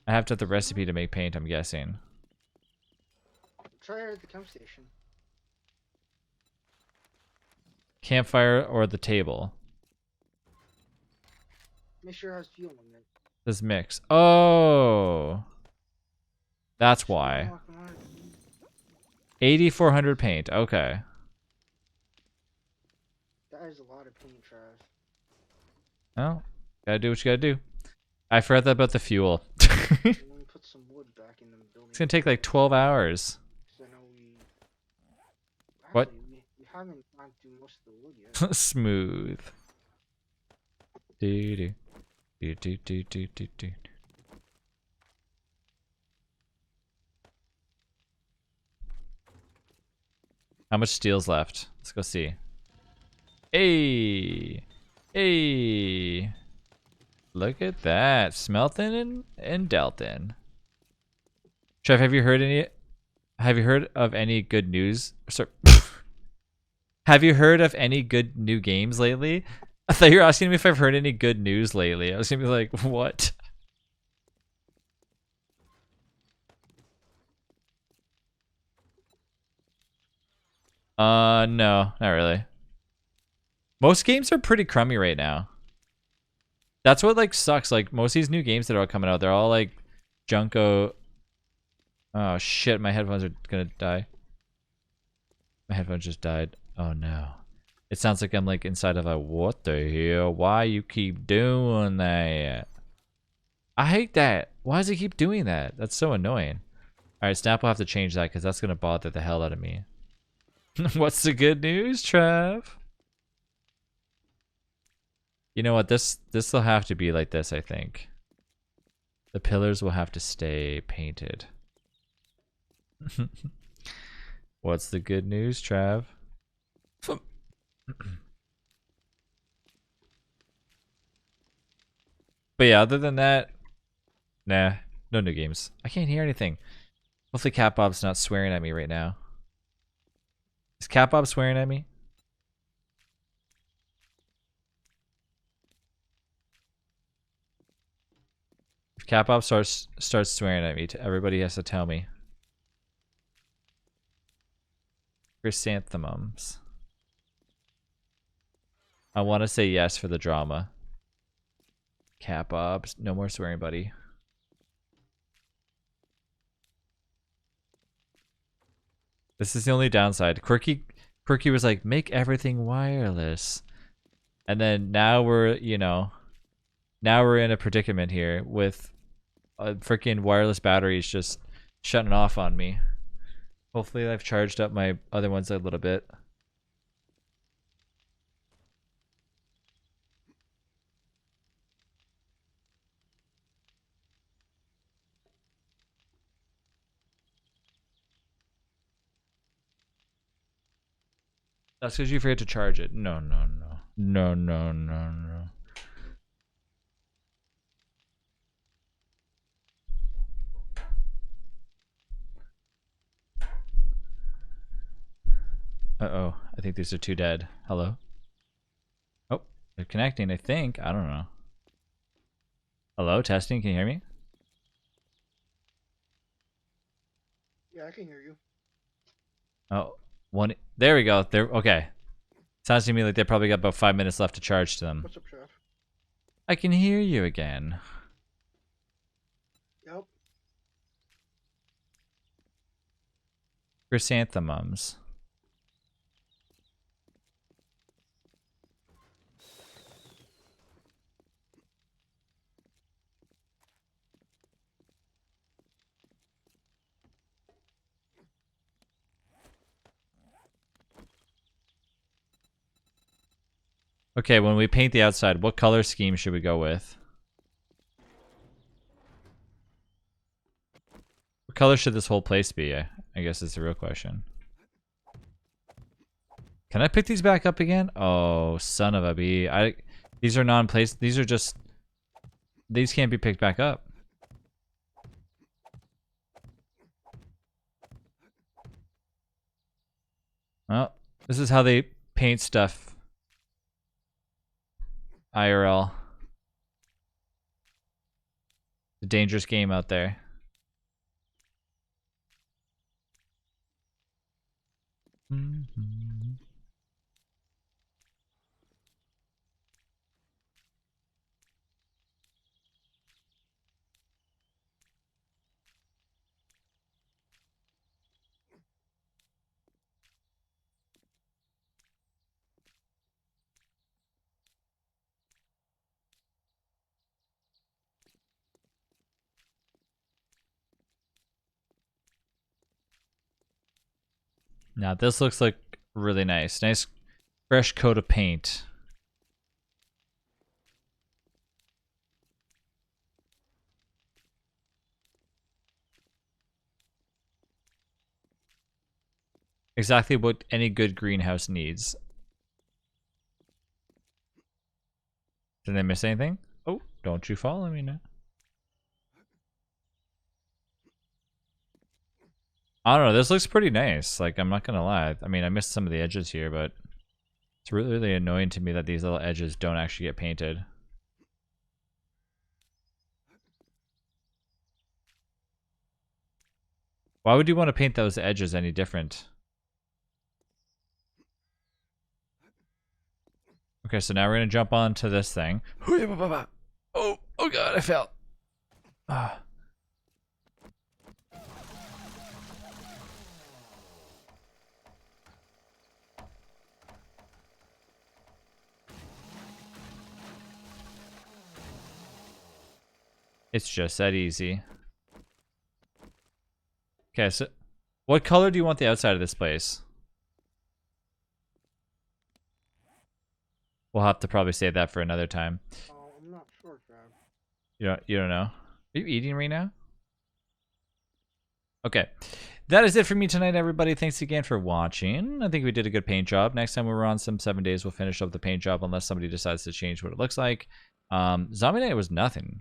I have to have the recipe to make paint, I'm guessing. Try it at the camp station. Campfire or the table. Make sure it has fuel in it. This mix. Oh. That's why. Unlock on it. 8400 paint. Okay. That is a lot of paint, Trav. Well, gotta do what you gotta do. I forgot that about the fuel. Let me put some wood back in the building. It's gonna take like 12 hours. 'Cause I know we. What? Actually, we haven't gone through most of the wood yet. Smooth. Do do do do do do do do. How much steel's left? Let's go see. Hey, hey! Look at that, smelting and delting. Trev, have you heard any? Have you heard of any good news? Sorry. Have you heard of any good new games lately? I thought you were asking me if I've heard any good news lately. I was gonna be like, what? No, not really. Most games are pretty crummy right now. That's what like sucks. Like most of these new games that are coming out, they're all like Junko. Oh shit, my headphones are gonna die. My headphones just died. Oh no. It sounds like I'm like inside of a what the hell? Why you keep doing that? I hate that. Why does it keep doing that? That's so annoying. Alright, Snap will have to change that because that's gonna bother the hell out of me. What's the good news, Trev? You know what? This will have to be like this, I think. The pillars will have to stay painted. What's the good news, Trav? But yeah, other than that, nah, no new games. I can't hear anything. Hopefully Cat Bob's not swearing at me right now. Is Cat Bob swearing at me? If Cat Bob starts swearing at me, everybody has to tell me. Chrysanthemums. I want to say yes for the drama. Cat Bob, no more swearing, buddy. This is the only downside. Quirky was like, make everything wireless. And then now we're, you know, now we're in a predicament here with freaking wireless batteries just shutting off on me. Hopefully I've charged up my other ones a little bit. That's because you forget to charge it. No, no, no. No, no, no, no. Uh-oh. I think these are two dead. Hello? Oh, they're connecting, I think. I don't know. Hello? Testing? Can you hear me? Yeah, I can hear you. Oh, one. There we go. There. Okay. Sounds to me like they probably got about 5 minutes left to charge to them. What's up, Chef? I can hear you again. Yep. Chrysanthemums. Okay, when we paint the outside, what color scheme should we go with? What color should this whole place be? I guess is the real question. Can I pick these back up again? Oh, son of a bee. These are non-place. These are just... These can't be picked back up. Well, this is how they paint stuff. IRL. It's a dangerous game out there. Now this looks like really nice. Nice fresh coat of paint. Exactly what any good greenhouse needs. Did I miss anything? Oh, don't you follow me now. I don't know. This looks pretty nice. Like, I'm not gonna lie. I mean, I missed some of the edges here, but it's really, really annoying to me that these little edges don't actually get painted. Why would you want to paint those edges any different? Okay, so now we're gonna jump onto this thing. Oh, oh god, I fell. Ah. It's just that easy. Okay, so what color do you want the outside of this place? We'll have to probably save that for another time. Oh, I'm not sure, Chef. You don't know? Are you eating right now? Okay. That is it for me tonight, everybody. Thanks again for watching. I think we did a good paint job. Next time we're on some 7 days, we'll finish up the paint job unless somebody decides to change what it looks like. Zombie Night was nothing.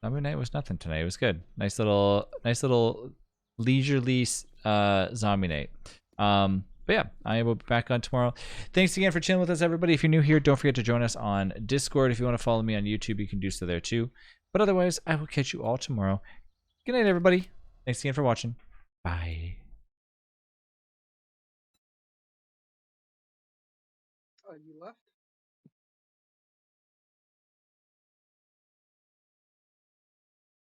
Zombie Night was nothing tonight. It was good. Nice little leisurely Zombie Night. But yeah, I will be back on tomorrow. Thanks again for chilling with us, everybody. If you're new here, don't forget to join us on Discord. If you want to follow me on YouTube, you can do so there too. But otherwise, I will catch you all tomorrow. Good night, everybody. Thanks again for watching. Bye. Oh, you left?